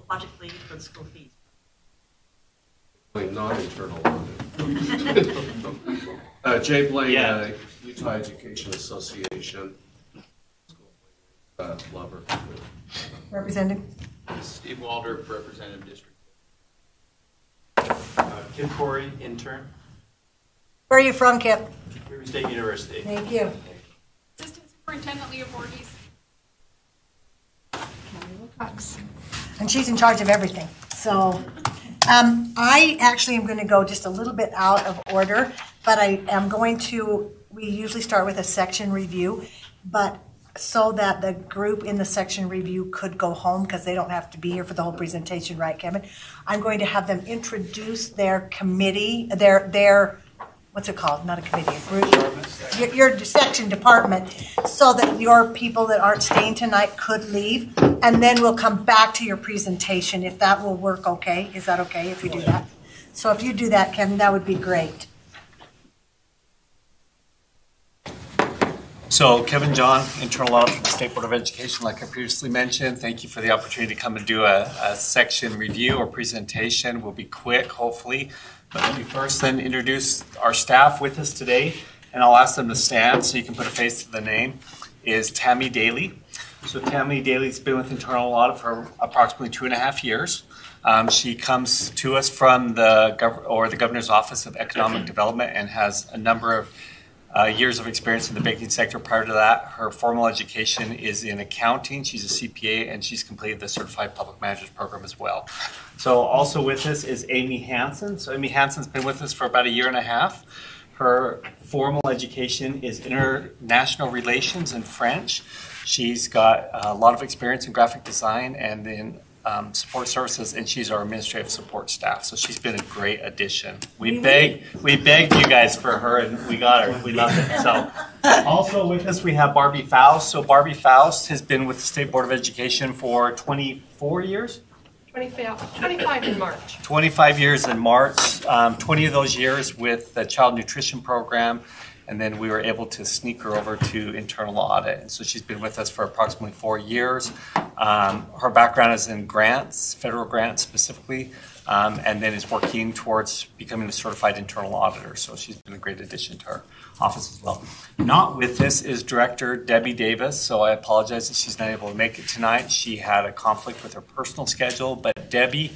project lead for the school fees. Non-internal audit. Jay Blaine, Yeah. Utah Education Association. Lover. Representative? Steve Waldrop, Representative District. Kip Corey, intern. Where are you from, Kip? Weaver State University. Thank you. Assistant Superintendent Leah Voorhees. And she's in charge of everything. So I actually am going to go just a little bit out of order, but I am going to, we usually start with a section review, but so that the group in the section review could go home because they don't have to be here for the whole presentation, right, Kevin? I'm going to have them introduce their committee, their what's it called? Not a committee, a group. Your section department, so that your people that aren't staying tonight could leave, and then we'll come back to your presentation if that will work okay. Is that okay if we do that? So if you do that, Kevin, that would be great. So Kevin John, internal audit from the State Board of Education, like I previously mentioned. Thank you for the opportunity to come and do a section review or presentation. We'll be quick, hopefully. But let me first then introduce our staff with us today, and I'll ask them to stand so you can put a face to the name, is Tammy Daly. So Tammy Daly's been with internal audit for approximately 2.5 years. She comes to us from the Governor's Office of Economic Development and has a number of years of experience in the banking sector. Prior to that, her formal education is in accounting. She's a CPA, and she's completed the Certified Public Managers Program as well. So also with us is Amy Hansen. So Amy Hansen's been with us for about 1.5 years. Her formal education is international relations and French. She's got a lot of experience in graphic design and in support services, and she's our administrative support staff. So she's been a great addition. We begged you guys for her, and we got her. We love it. So also with us we have Barbie Faust. So Barbie Faust has been with the State Board of Education for 24 years. 25 in March. 25 years in March. 20 of those years with the Child Nutrition Program. And then we were able to sneak her over to internal audit. And so she's been with us for approximately 4 years. Her background is in grants, federal grants specifically, and then is working towards becoming a certified internal auditor. So she's been a great addition to our office as well. Not with us is Director Debbie Davis. So I apologize that she's not able to make it tonight. She had a conflict with her personal schedule, but Debbie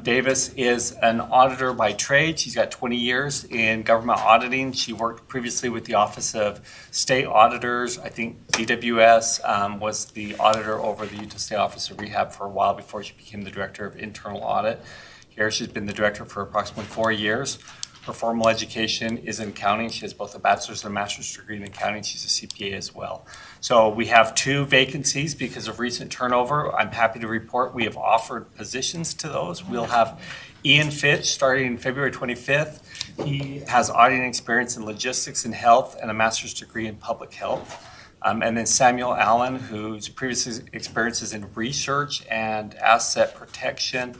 Davis is an auditor by trade. She's got 20 years in government auditing. She worked previously with the Office of State Auditors. I think DWS was the auditor over the Utah State Office of Rehab for a while before she became the Director of Internal Audit. Here she's been the director for approximately 4 years. Her formal education is in accounting. She has both a bachelor's and a master's degree in accounting. She's a CPA as well. So we have 2 vacancies because of recent turnover. I'm happy to report we have offered positions to those. We'll have Ian Fitch starting February 25th. He has auditing experience in logistics and health and a master's degree in public health. And then Samuel Allen, whose previous experience is in research and asset protection,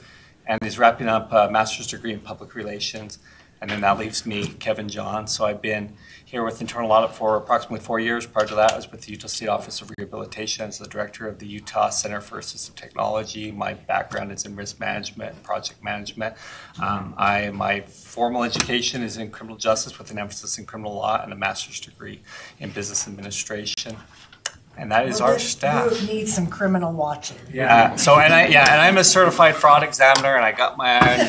and is wrapping up a master's degree in public relations. And then that leaves me, Kevin John. So I've been here with internal audit for approximately 4 years. Prior to that, I was with the Utah State Office of Rehabilitation as the director of the Utah Center for Assistive Technology. My background is in risk management and project management. My formal education is in criminal justice with an emphasis in criminal law and a master's degree in business administration. And that is our staff. Group needs some criminal watching. Yeah. So and I'm a certified fraud examiner, and I got my own.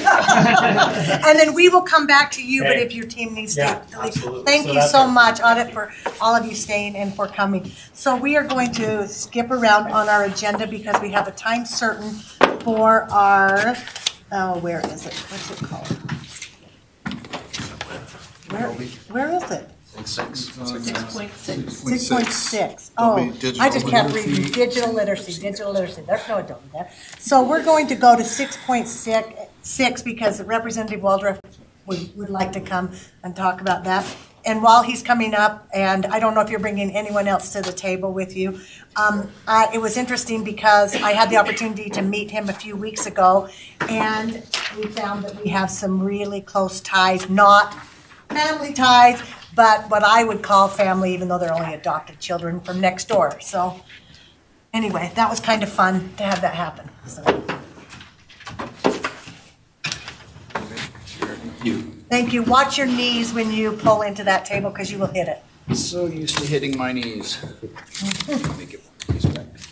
And then we will come back to you. But if your team needs to, absolutely. Thank you so much, Audit, for all of you staying and for coming. So we are going to skip around on our agenda because we have a time certain for our. Oh, where is it? What's it called? Where is it? 6.6. 6.6. Oh, I just kept reading digital literacy. There's no Adobe there. So we're going to go to 6.6 because Representative Waldrop would like to come and talk about that. And while he's coming up, and I don't know if you're bringing anyone else to the table with you, it was interesting because I had the opportunity to meet him a few weeks ago, and we found that we have some really close ties, not family ties, but what I would call family, even though they're only adopted children from next door. So anyway, that was kind of fun to have that happen. So. Thank you. Watch your knees when you pull into that table because you will hit it. So used to hitting my knees. Make it more respect.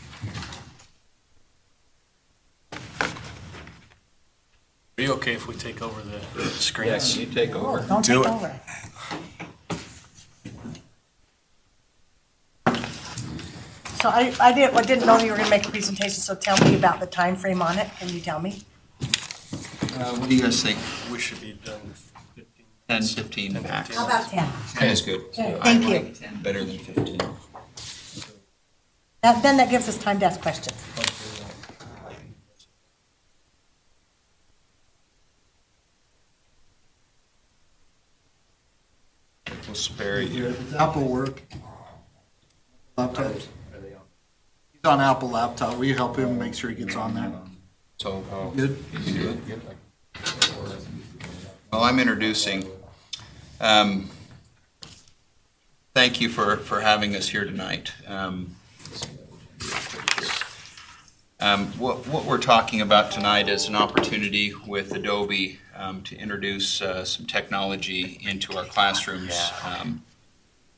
Are you okay if we take over the screens? Yes, you take over. Don't Do take it. over. So I didn't know you were going to make a presentation, so tell me about the time frame on it. Can you tell me? What do you guys think? We should be done 10, 15 10, max. 15. How about 10? 10 is good. Okay, I thank you. like 10 better than 15. Then that gives us time to ask questions. We'll spare you. Does Apple work? Laptop? He's on Apple laptop. Will you help him make sure he gets on there? So, Good? you can do it. Well, I'm introducing. Thank you for having us here tonight. What we're talking about tonight is an opportunity with Adobe to introduce some technology into our classrooms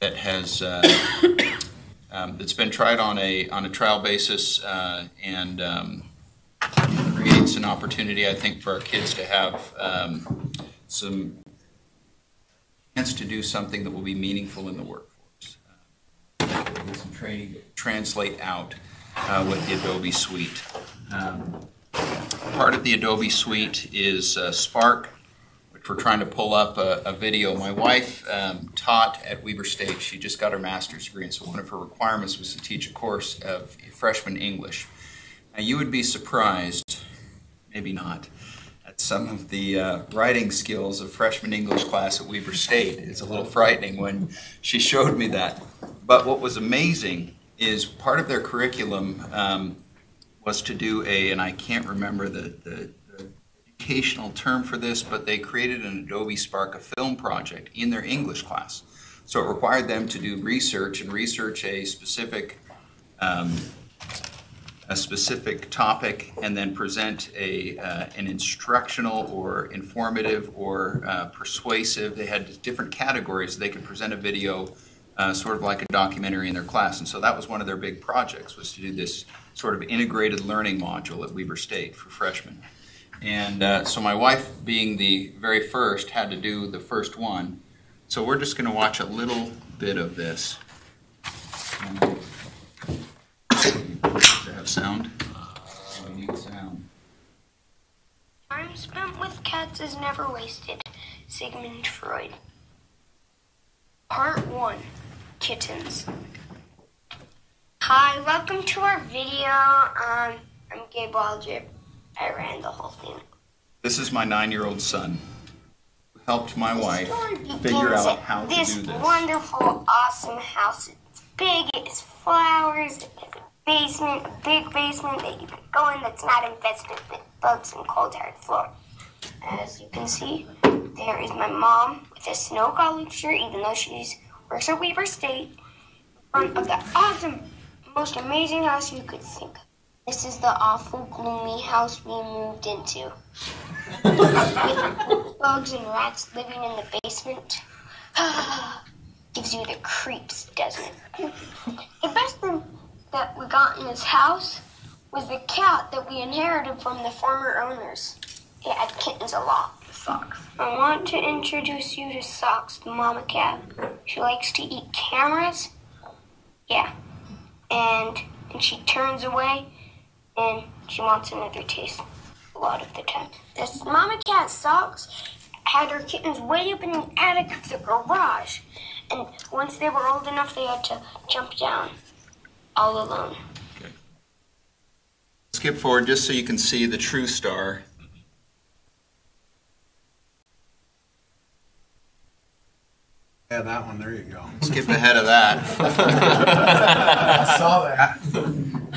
that has that's been tried on a trial basis and creates an opportunity, I think, for our kids to have some chance to do something that will be meaningful in the workforce. Some training to translate out with the Adobe suite. Part of the Adobe suite is Spark, which we're trying to pull up a video. My wife taught at Weber State. She just got her master's degree, and so one of her requirements was to teach a course of freshman English. Now, you would be surprised, maybe not, at some of the writing skills of freshman English class at Weber State. It's a little frightening when she showed me that. But what was amazing is part of their curriculum was to do and I can't remember the educational term for this, but they created an Adobe Spark, a film project in their English class. So it required them to do research and research a specific topic and then present an instructional or informative or persuasive. They had different categories. They could present a video sort of like a documentary in their class. And so that was one of their big projects, was to do this sort of integrated learning module at Weber State for freshmen. And so my wife, being the very first, had to do the first one. So we're just going to watch a little bit of this. Does it have sound? We need sound. Time spent with cats is never wasted. Sigmund Freud. Part 1. Kittens. Hi, welcome to our video. I'm Gabe Waldrop. I ran the whole thing. This is my 9-year-old son, who helped my wife Story figure begins out at how to this do this. wonderful, awesome house. It's big, it has flowers, it has a basement, a big basement that you can go in that's not infested with bugs and cold hard floor. As you can see, there is my mom with a snow college shirt, even though she works at Weber State, in front of the awesome, most amazing house you could think of. This is the awful, gloomy house we moved into. With bugs and rats living in the basement. Gives you the creeps, doesn't it? The best thing that we got in this house was the cat that we inherited from the former owners. It had kittens a lot. Socks. I want to introduce you to Socks, the mama cat. She likes to eat cameras. Yeah. And she turns away and she wants another taste a lot of the time. This mama cat, Socks, had her kittens way up in the attic of the garage. And once they were old enough, they had to jump down all alone. Okay. Skip forward just so you can see the true star. Yeah, that one, there you go. Skip ahead of that. I saw that.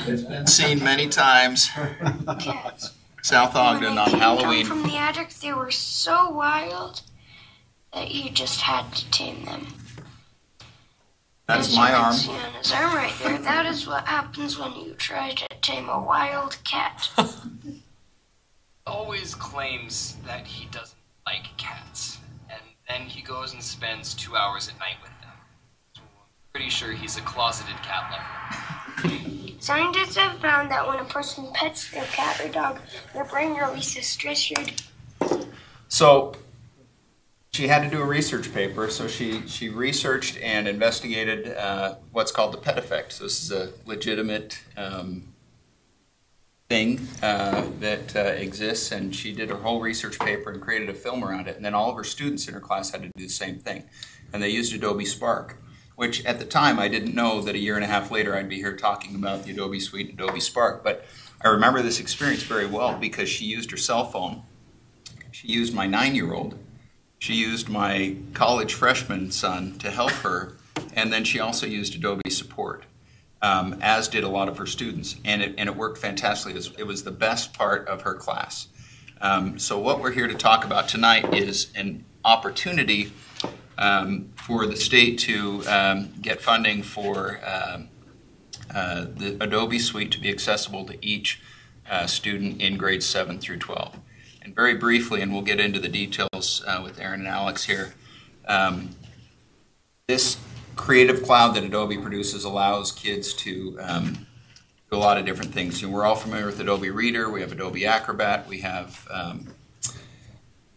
It's been seen many times. Cats. South Ogden on Halloween. From the attic, they were so wild that you just had to tame them. That's my arm. As you can see on his arm right there, that is what happens when you try to tame a wild cat. Always claims that he doesn't like cats. goes and spends 2 hours at night with them. So I'm pretty sure he's a closeted cat lover. Scientists have found that when a person pets their cat or dog, their brain releases stress. So she had to do a research paper, so she researched and investigated what's called the pet effect. So this is a legitimate thing that exists, and she did her whole research paper and created a film around it, and then all of her students in her class had to do the same thing. And they used Adobe Spark, which at the time I didn't know that a year and a half later I'd be here talking about the Adobe Suite and Adobe Spark. But I remember this experience very well because she used her cell phone, she used my 9-year-old, she used my college freshman son to help her, and then she also used Adobe Support, as did a lot of her students, and it worked fantastically. It was the best part of her class. So what we're here to talk about tonight is an opportunity for the state to get funding for the Adobe Suite to be accessible to each student in grades 7 through 12. And very briefly, and we'll get into the details with Aaron and Alex here, this Creative Cloud that Adobe produces allows kids to do a lot of different things. You know, we're all familiar with Adobe Reader, we have Adobe Acrobat, we have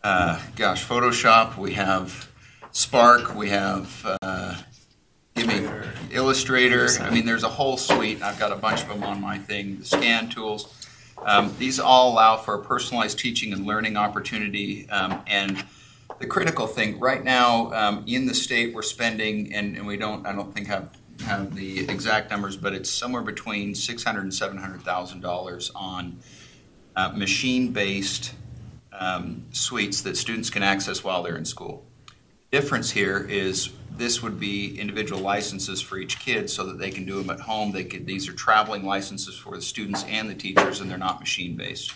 Photoshop, we have Spark, we have Illustrator. I mean, there's a whole suite. I've got a bunch of them on my thing. The scan tools. These all allow for a personalized teaching and learning opportunity. And the critical thing right now in the state, we're spending, and I don't think have the exact numbers, but it's somewhere between $600,000 and $700,000 on machine-based suites that students can access while they're in school. The difference here is this would be individual licenses for each kid so that they can do them at home. These are traveling licenses for the students and the teachers, and they're not machine-based.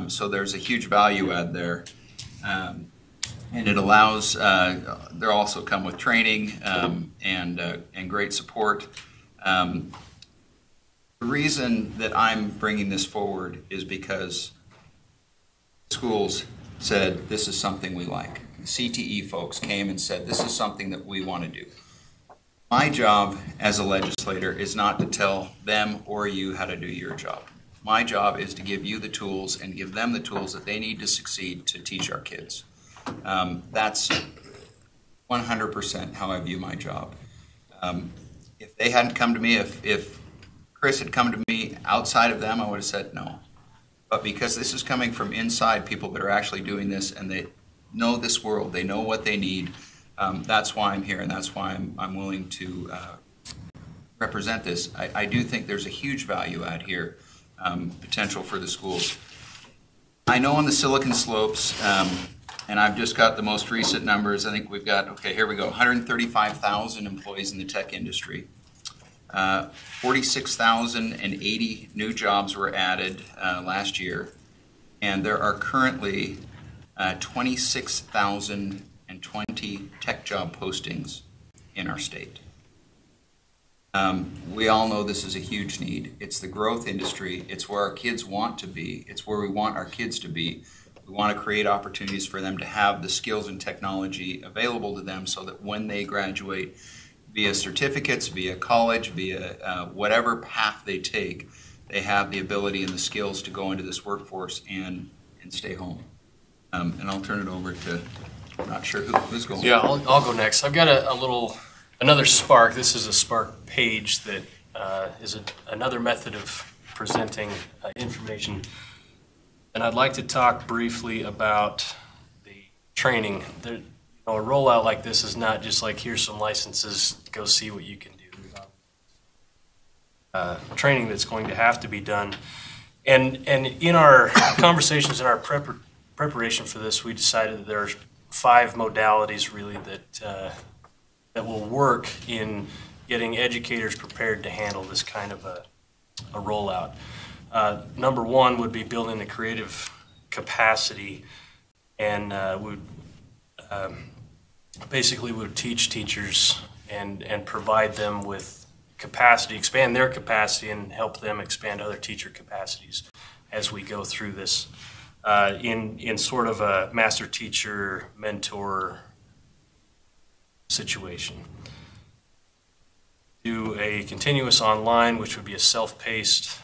So there's a huge value add there. And it allows, they also come with training and great support. The reason that I'm bringing this forward is because schools said this is something we like. The CTE folks came and said this is something that we want to do. My job as a legislator is not to tell them or you how to do your job. My job is to give you the tools and give them the tools that they need to succeed to teach our kids. That's 100% how I view my job. If they hadn't come to me, if Chris had come to me outside of them, I would have said no. But because this is coming from inside people that are actually doing this and they know this world, they know what they need, that's why I'm here and that's why I'm willing to represent this. I do think there's a huge value add here, potential for the schools. I know on the Silicon Slopes, and I've just got the most recent numbers. I think we've got, okay, here we go, 135,000 employees in the tech industry. 46,080 new jobs were added last year, and there are currently 26,020 tech job postings in our state. We all know this is a huge need. It's the growth industry. It's where our kids want to be. It's where we want our kids to be. We want to create opportunities for them to have the skills and technology available to them so that when they graduate via certificates, via college, via whatever path they take, they have the ability and the skills to go into this workforce and stay home. And I'll turn it over to, I'm not sure who's going. Yeah, I'll go next. I've got another Spark. This is a Spark page that is another method of presenting information. And I'd like to talk briefly about the training. A rollout like this is not just like, here's some licenses, go see what you can do. Training that's going to have to be done. And in our conversations, in our preparation for this, we decided that there are 5 modalities really that will work in getting educators prepared to handle this kind of a rollout. Number 1 would be building the creative capacity, and basically would teach teachers and provide them with capacity, expand their capacity, and help them expand other teacher capacities as we go through this in sort of a master teacher mentor situation. Do a continuous online, which would be a self-paced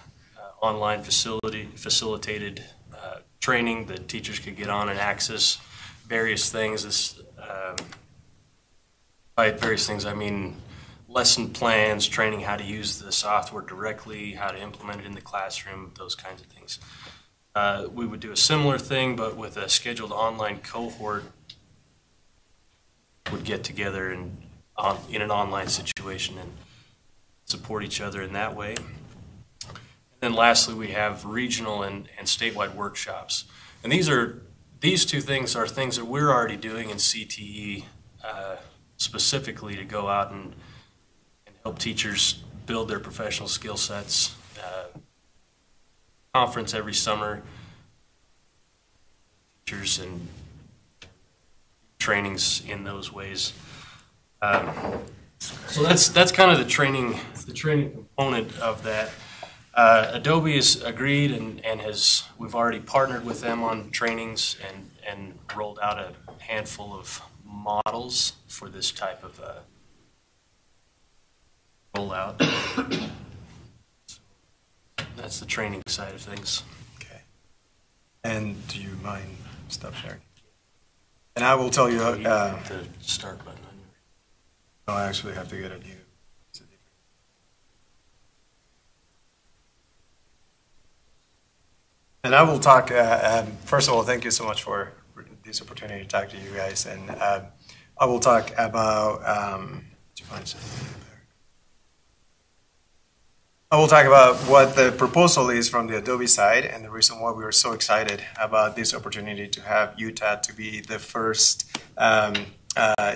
online facilitated training that teachers could get on and access various things. By various things, I mean lesson plans, training how to use the software directly, how to implement it in the classroom, those kinds of things. We would do a similar thing, but with a scheduled online cohort would get together in an online situation and support each other in that way. And then lastly, we have regional and statewide workshops. And these two things are things that we're already doing in CTE specifically to go out and help teachers build their professional skill sets. Conference every summer, teachers and trainings in those ways. So that's kind of the training component of that. Adobe has agreed and we've already partnered with them on trainings and rolled out a handful of models for this type of rollout. That's the training side of things. Okay. And do you mind stop sharing? And I will tell you. The start button. I actually have to get a new. And I will talk. First of all, thank you so much for this opportunity to talk to you guys. And I will talk about. I will talk about what the proposal is from the Adobe side and the reason why we are so excited about this opportunity to have Utah to be the first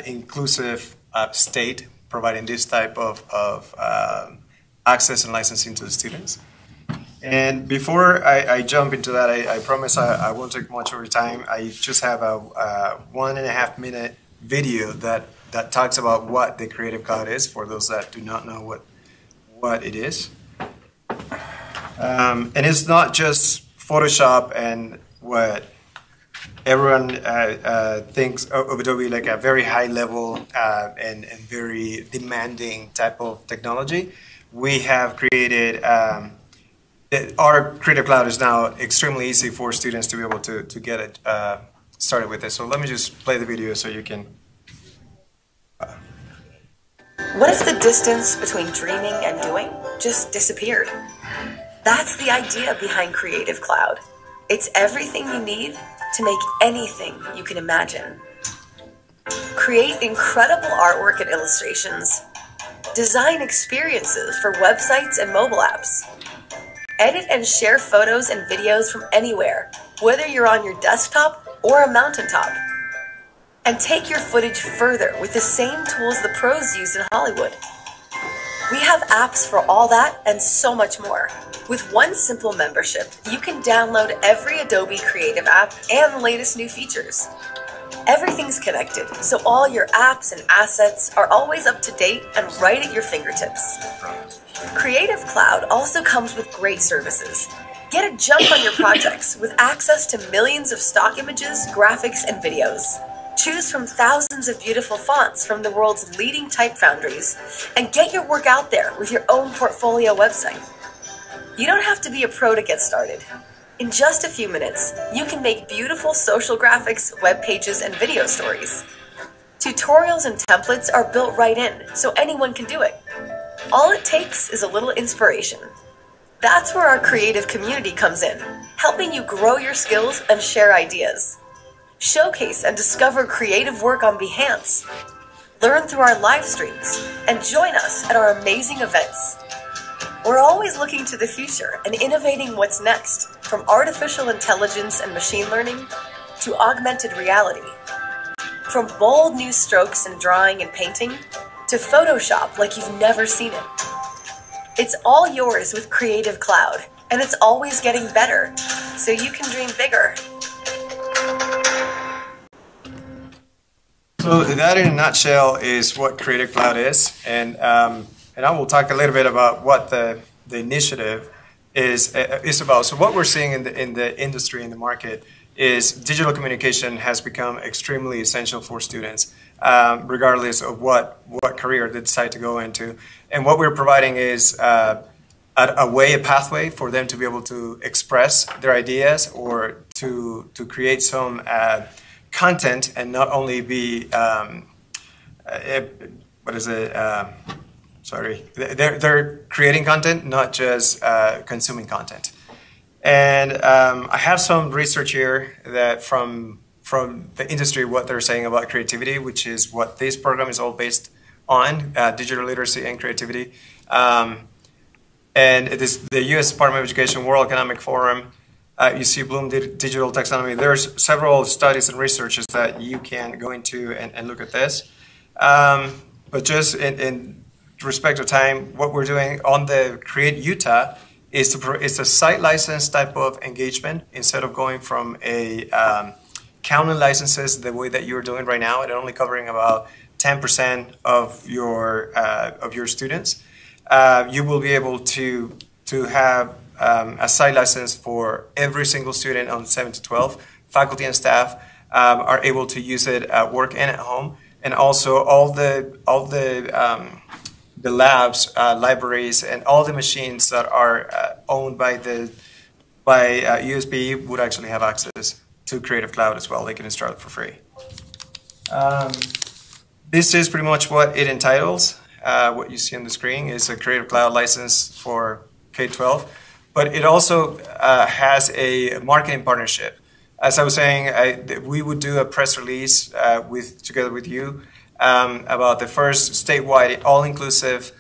inclusive state providing this type of access and licensing to the students. And before I jump into that, I promise I won't take much of your time. I just have a 1.5 minute video that talks about what the Creative Cloud is for those that do not know what it is. And it's not just Photoshop and what everyone thinks of Adobe, like a very high level and very demanding type of technology. We have created, our Creative Cloud is now extremely easy for students to be able to get it started with this. So let me just play the video so you can. What if the distance between dreaming and doing just disappeared? That's the idea behind Creative Cloud. It's everything you need to make anything you can imagine. Create incredible artwork and illustrations. Design experiences for websites and mobile apps. Edit and share photos and videos from anywhere, whether you're on your desktop or a mountaintop. And take your footage further with the same tools the pros use in Hollywood. We have apps for all that and so much more. With one simple membership, you can download every Adobe Creative app and the latest new features. Everything's connected, so all your apps and assets are always up to date and right at your fingertips. Creative Cloud also comes with great services. Get a jump on your projects with access to millions of stock images, graphics, and videos. Choose from thousands of beautiful fonts from the world's leading type foundries and get your work out there with your own portfolio website. You don't have to be a pro to get started. In just a few minutes, you can make beautiful social graphics, web pages, and video stories. Tutorials and templates are built right in, so anyone can do it. All it takes is a little inspiration. That's where our creative community comes in, helping you grow your skills and share ideas. Showcase and discover creative work on Behance. Learn through our live streams and join us at our amazing events. We're always looking to the future and innovating what's next, from artificial intelligence and machine learning to augmented reality. From bold new strokes in drawing and painting to Photoshop like you've never seen it. It's all yours with Creative Cloud, and it's always getting better, so you can dream bigger. So that in a nutshell is what Creative Cloud is, and I will talk a little bit about what the initiative is about. So what we're seeing in the industry, in the market, is digital communication has become extremely essential for students. regardless of what career they decide to go into. And what we're providing is a pathway for them to be able to express their ideas or to create some content and not only be, they're creating content, not just consuming content. And I have some research here that from the industry, what they're saying about creativity, which is what this program is all based on, digital literacy and creativity. And it is the U.S. Department of Education World Economic Forum, UC Bloom Digital Taxonomy. There's several studies and researches that you can go into and look at this. But just in respect of time, what we're doing on the Create Utah is it's a site license type of engagement instead of going from a counting licenses the way that you're doing right now and only covering about 10% of your students. You will be able to have a site license for every single student on 7 to 12. Faculty and staff are able to use it at work and at home, and also all the labs, libraries, and all the machines that are owned by USB would actually have access to Creative Cloud as well. They can install it for free. This is pretty much what it entitles. What you see on the screen is a Creative Cloud license for K-12, but it also has a marketing partnership. As I was saying, we would do a press release together with you about the first statewide all-inclusive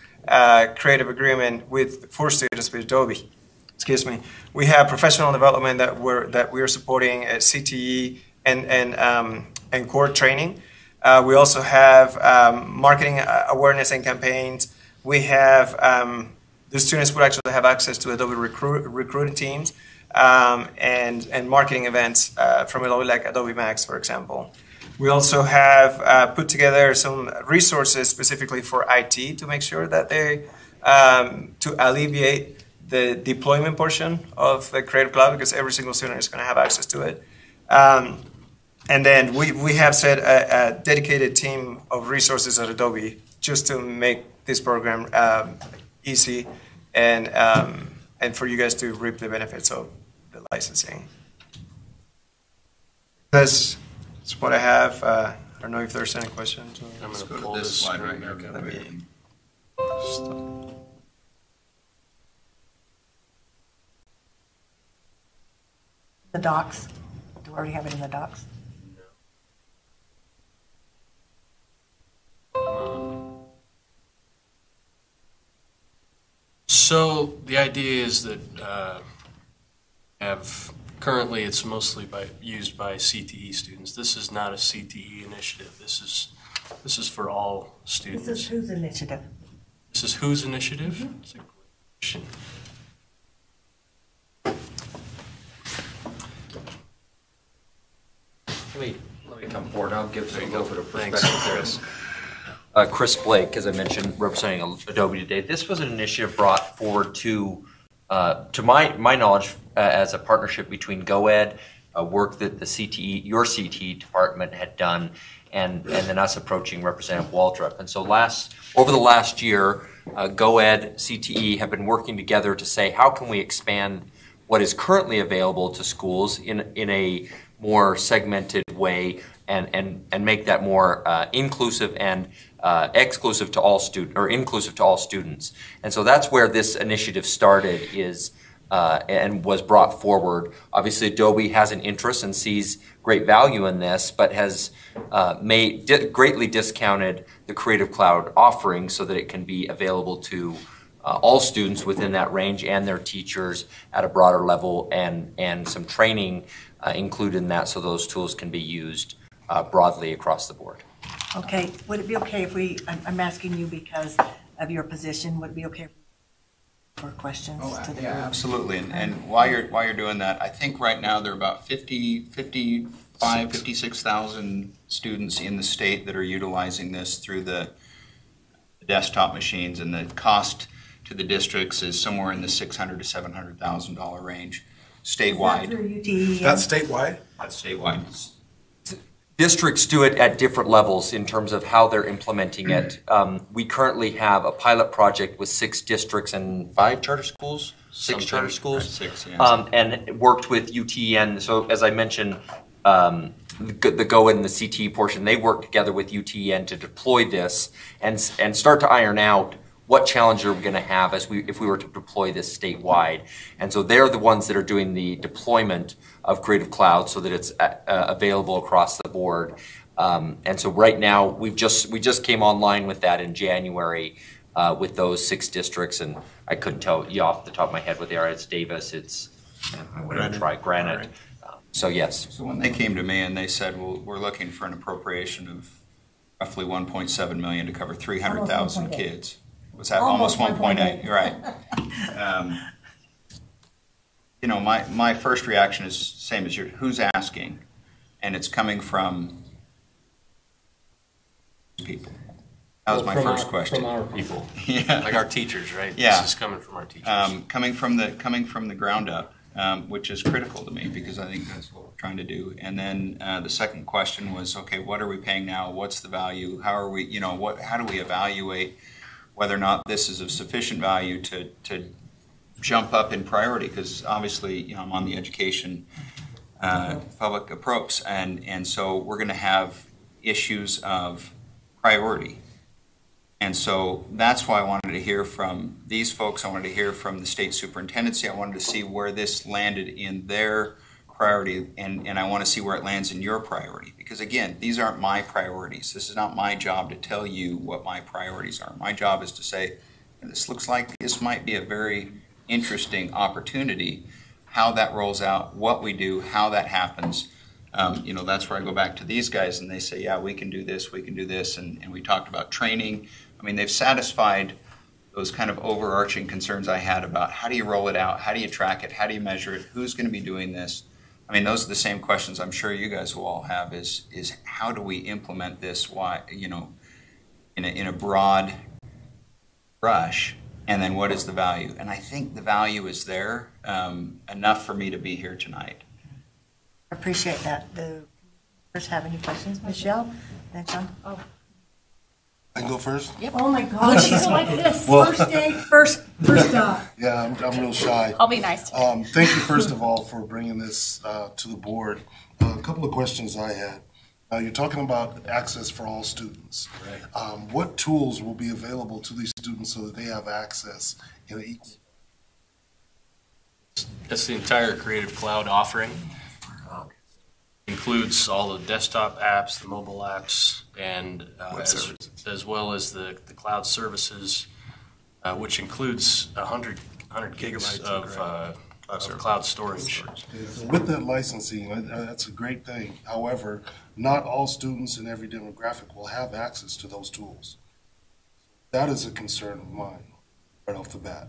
creative agreement for students with Adobe. Excuse me. We have professional development that we are supporting at CTE and core training. We also have marketing awareness and campaigns. We have the students would actually have access to Adobe recruiting teams and marketing events from Adobe, like Adobe Max, for example. We also have put together some resources specifically for IT to make sure that to alleviate the deployment portion of the Creative Cloud, because every single student is going to have access to it. And then we have set a dedicated team of resources at Adobe just to make this program easy and for you guys to reap the benefits of the licensing. That's what I have. I don't know if there's any questions. I'm Let's going to go pull to this this slide screen right back here. up. Let me- The docs. Do we already have it in the docs? So the idea is that currently it's mostly used by CTE students. This is not a CTE initiative. This is for all students. This is whose initiative? This is whose initiative? Mm-hmm. That's a great question. Let me come forward. I'll give a little bit of Thanks. perspective, Chris. Chris Blake, as I mentioned, representing Adobe today. This was an initiative brought forward to my knowledge, as a partnership between GoEd, work that your CTE department had done, and then us approaching Representative Waldrop. And so over the last year, GoEd, CTE have been working together to say, how can we expand what is currently available to schools in a more segmented way and make that more inclusive and exclusive to all inclusive to all students. And so that's where this initiative started and was brought forward. Obviously, Adobe has an interest and sees great value in this, but has greatly discounted the Creative Cloud offering so that it can be available to all students within that range and their teachers at a broader level, and some training included in that, so those tools can be used broadly across the board. Okay, would it be okay if I'm asking you because of your position, would it be okay for questions to the Yeah, group? absolutely. And while you're doing that, I think right now there are about 56,000 students in the state that are utilizing this through the desktop machines, and the cost to the districts is somewhere in the $600,000 to $700,000 range statewide. Is that through UTE? That's statewide? That's statewide. Districts do it at different levels in terms of how they're implementing it. We currently have a pilot project with 6 districts and 5 charter schools, 6 charter schools, 6, yes. and worked with UTN. So as I mentioned, the Go and the CT portion, they work together with UTN to deploy this and start to iron out what challenges are we going to have if we were to deploy this statewide. And so they're the ones that are doing the deployment of Creative Cloud so that it's available across the board. And so right now we just came online with that in January with those 6 districts, and I couldn't tell you off the top of my head what they are. It's Davis, it's Granite. So yes. So when they came to me and they said, well, we're looking for an appropriation of roughly 1.7 million to cover 300,000 kids. Was that almost 1.8? You're right. You know, my first reaction is same as yours. Who's asking? And it's coming from people. That was my first question. From our people. Yeah. Like our teachers, right? Yeah. This is coming from our teachers. Coming from the ground up, which is critical to me because I think that's what we're trying to do. And then the second question was, okay, what are we paying now? What's the value? How are we, you know, how do we evaluate whether or not this is of sufficient value to jump up in priority? Because obviously, you know, I'm on the education public approach, and so we're going to have issues of priority. And so that's why I wanted to hear from these folks. I wanted to hear from the state superintendency. I wanted to see where this landed in their priority, and I want to see where it lands in your priority. Because again, these aren't my priorities. This is not my job to tell you what my priorities are. My job is to say, this looks like this might be a very interesting opportunity. How that rolls out, what we do, how that happens. You know, that's where I go back to these guys and they say, yeah, we can do this, and we talked about training. I mean, they've satisfied those kind of overarching concerns I had about how do you roll it out, how do you track it, how do you measure it, who's going to be doing this. I mean, those are the same questions I'm sure you guys will all have is how do we implement this, why, you know, in a broad brush, and then what is the value? And I think the value is there enough for me to be here tonight. I appreciate that. Do you have any questions, Michelle? Then John? Oh. I can go first? Yep. Oh my God, she's like this. First day, first up. Yeah, I'm real shy. I'll be nice today. Thank you, first of all, for bringing this to the board. A couple of questions I had. You're talking about access for all students. Right. What tools will be available to these students so that they have access in an equal? That's the entire Creative Cloud offering. Includes all the desktop apps, the mobile apps, and as well as the cloud services, which includes 100 gigabytes of cloud storage. With that licensing, that's a great thing. However, not all students in every demographic will have access to those tools. That is a concern of mine right off the bat.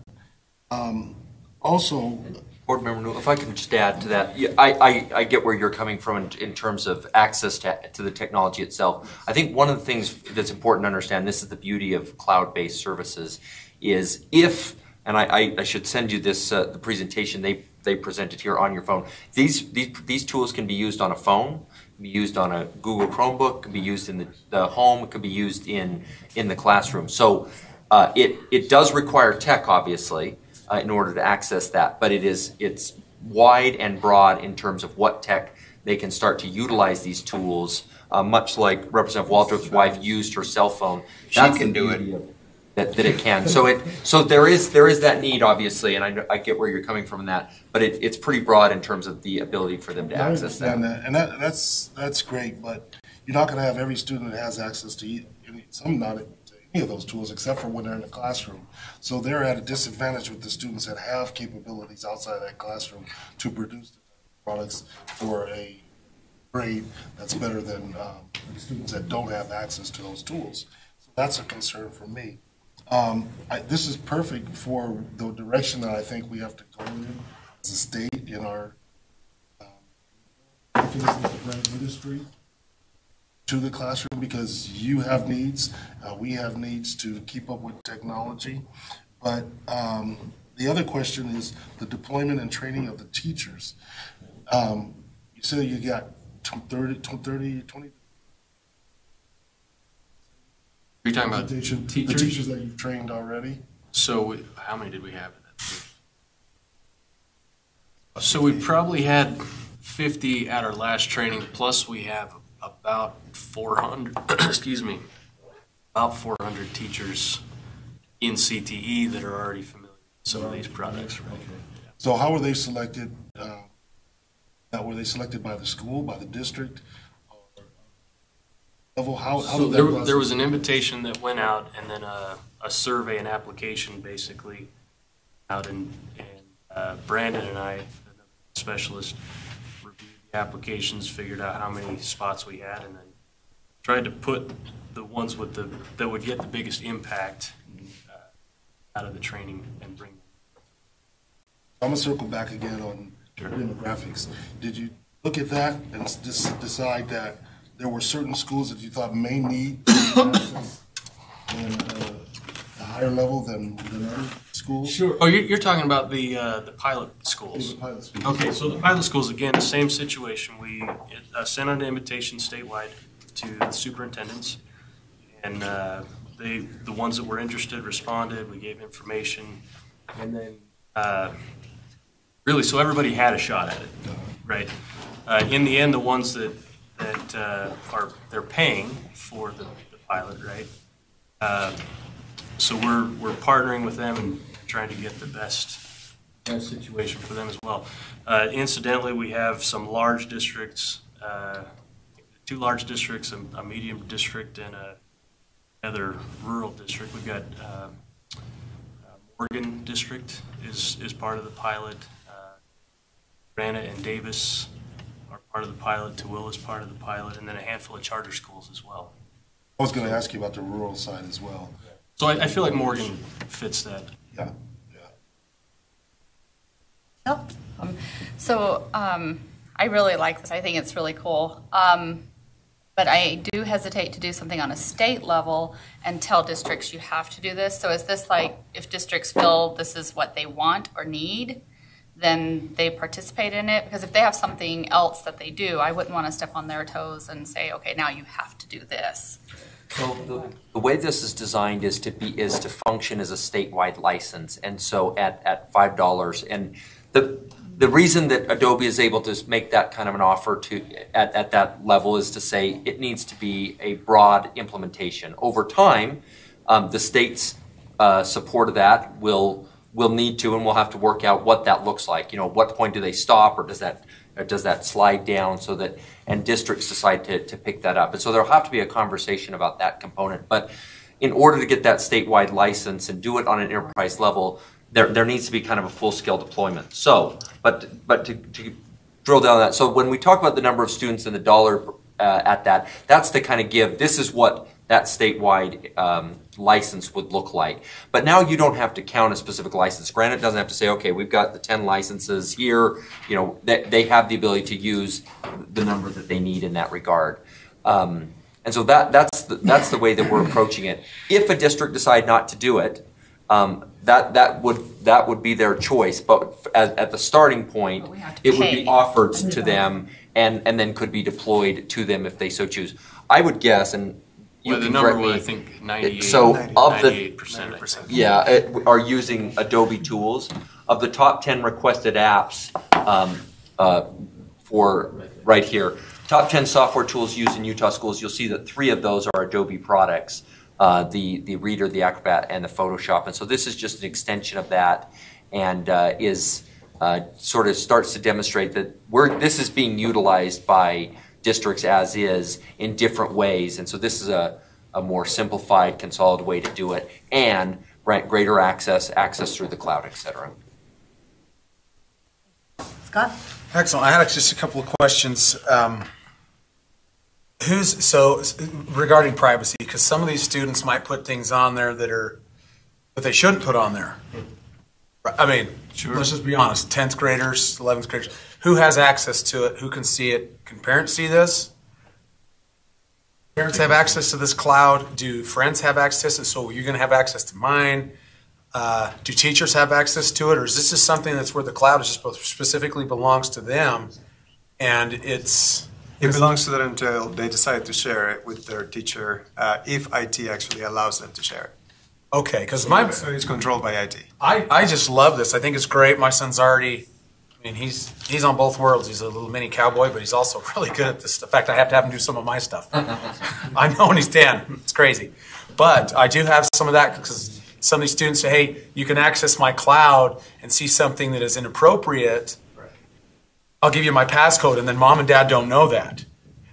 Also, Board Member Newell, if I can just add to that, I get where you're coming from in terms of access to the technology itself. I think one of the things that's important to understand, this is the beauty of cloud-based services, is if, and I should send you this the presentation they presented here on your phone. These tools can be used on a phone, can be used on a Google Chromebook, can be used in the home, it can be used in the classroom. So it does require tech, obviously, in order to access that, but it's wide and broad in terms of what tech they can start to utilize these tools, much like Representative Waldrop's wife used her cell phone. She can do it. That it can. So there is that need, obviously, and I get where you're coming from in that, but it's pretty broad in terms of the ability for them to access that. And that's great, but you're not going to have every student that has access to any of those tools except for when they're in the classroom. So they're at a disadvantage with the students that have capabilities outside that classroom to produce the products for a grade that's better than the students that don't have access to those tools. So that's a concern for me. This is perfect for the direction that I think we have to go in as a state in our industry to the classroom, because you have needs, we have needs to keep up with technology. But the other question is the deployment and training of the teachers. You said you got 20 You're talking about The teachers? teachers that you've trained already? So how many did we have? So we probably had 50 at our last training, plus we have about 400, excuse me, about 400 teachers in CTE that are already familiar with some of these products. Right? So how were they selected? Were they selected by the school, by the district? Level? How So did that process? there was an invitation that went out, and then a survey, an application basically out, and Brandon and I, the specialist, reviewed the applications, figured out how many spots we had, and then tried to put the ones with that would get the biggest impact out of the training and bring them. I'm gonna circle back again on demographics. Did you look at that and just decide that there were certain schools that you thought may need access and a higher level than other schools? Sure. Oh, you're talking about the pilot schools. The pilot schools. Okay, so the pilot schools, again, the same situation. We sent out an invitation statewide to the superintendents, and the ones that were interested responded. We gave information, and then really, so everybody had a shot at it, right? In the end, the ones that they're paying for the pilot, right? So we're partnering with them and trying to get the best situation for them as well. Incidentally, we have some large districts, 2 large districts, a medium district, and another rural district. We've got Morgan district is part of the pilot. Granite and Davis are part of the pilot. Tooele is part of the pilot, and then a handful of charter schools as well. I was going to ask you about the rural side as well. So I feel like Morgan fits that. Yeah. I really like this. I think it's really cool. But I do hesitate to do something on a state level and tell districts you have to do this. So is this like if districts feel this is what they want or need, then they participate in it? Because if they have something else that they do, I wouldn't want to step on their toes and say, okay, now you have to do this. So the way this is designed is to function as a statewide license, and so at $5. And the reason that Adobe is able to make that kind of an offer at that level is to say it needs to be a broad implementation. Over time, the state's support of that will need to, and we'll have to work out what that looks like. At what point do they stop, or does that slide down so that, and districts decide to pick that up. And so there'll have to be a conversation about that component. But in order to get that statewide license and do it on an enterprise level, there needs to be kind of a full-scale deployment. So, but to drill down on that, so when we talk about the number of students and the dollar at that, that's to kind of give, this is what that statewide license would look like. But now you don't have to count a specific license. Granite doesn't have to say, okay, we've got the 10 licenses here. They have the ability to use the number that they need in that regard. And so that's the way that we're approaching it. If a district decide not to do it, that would be their choice. But at the starting point, it would be offered to them and then could be deployed to them if they so choose. I would guess, and you the can number correct me. was, I think, 98. So of the 98%. yeah, are using Adobe tools. Of the top 10 requested apps for right here, top 10 software tools used in Utah schools, you'll see that 3 of those are Adobe products. The Reader, the Acrobat, and the Photoshop. And so this is just an extension of that, and is sort of starts to demonstrate that this is being utilized by districts as is in different ways. And so this is a more simplified, consolidated way to do it, and greater access through the cloud, et cetera. Scott? Excellent. I had just a couple of questions. Regarding privacy, because some of these students might put things on there that they shouldn't put on there. I mean, sure. Let's just be honest. 10th graders, 11th graders, who has access to it? Who can see it? Can parents see this? Parents have access to this cloud. Do friends have access to it? So you're going to have access to mine. Do teachers have access to it, or is this just something that's where the cloud is just specifically belongs to them, and it's It belongs to them until they decide to share it with their teacher, if IT actually allows them to share it. Okay, because So it's controlled by IT. I just love this. I think it's great. My son's already, I mean, he's on both worlds. He's a little mini cowboy, but he's also really good at this. In fact, I have to have him do some of my stuff. I know when he's 10. It's crazy. But I do have some of that because some of these students say, hey, you can access my cloud and see something that is inappropriate. I'll give you my passcode, and then mom and dad don't know that.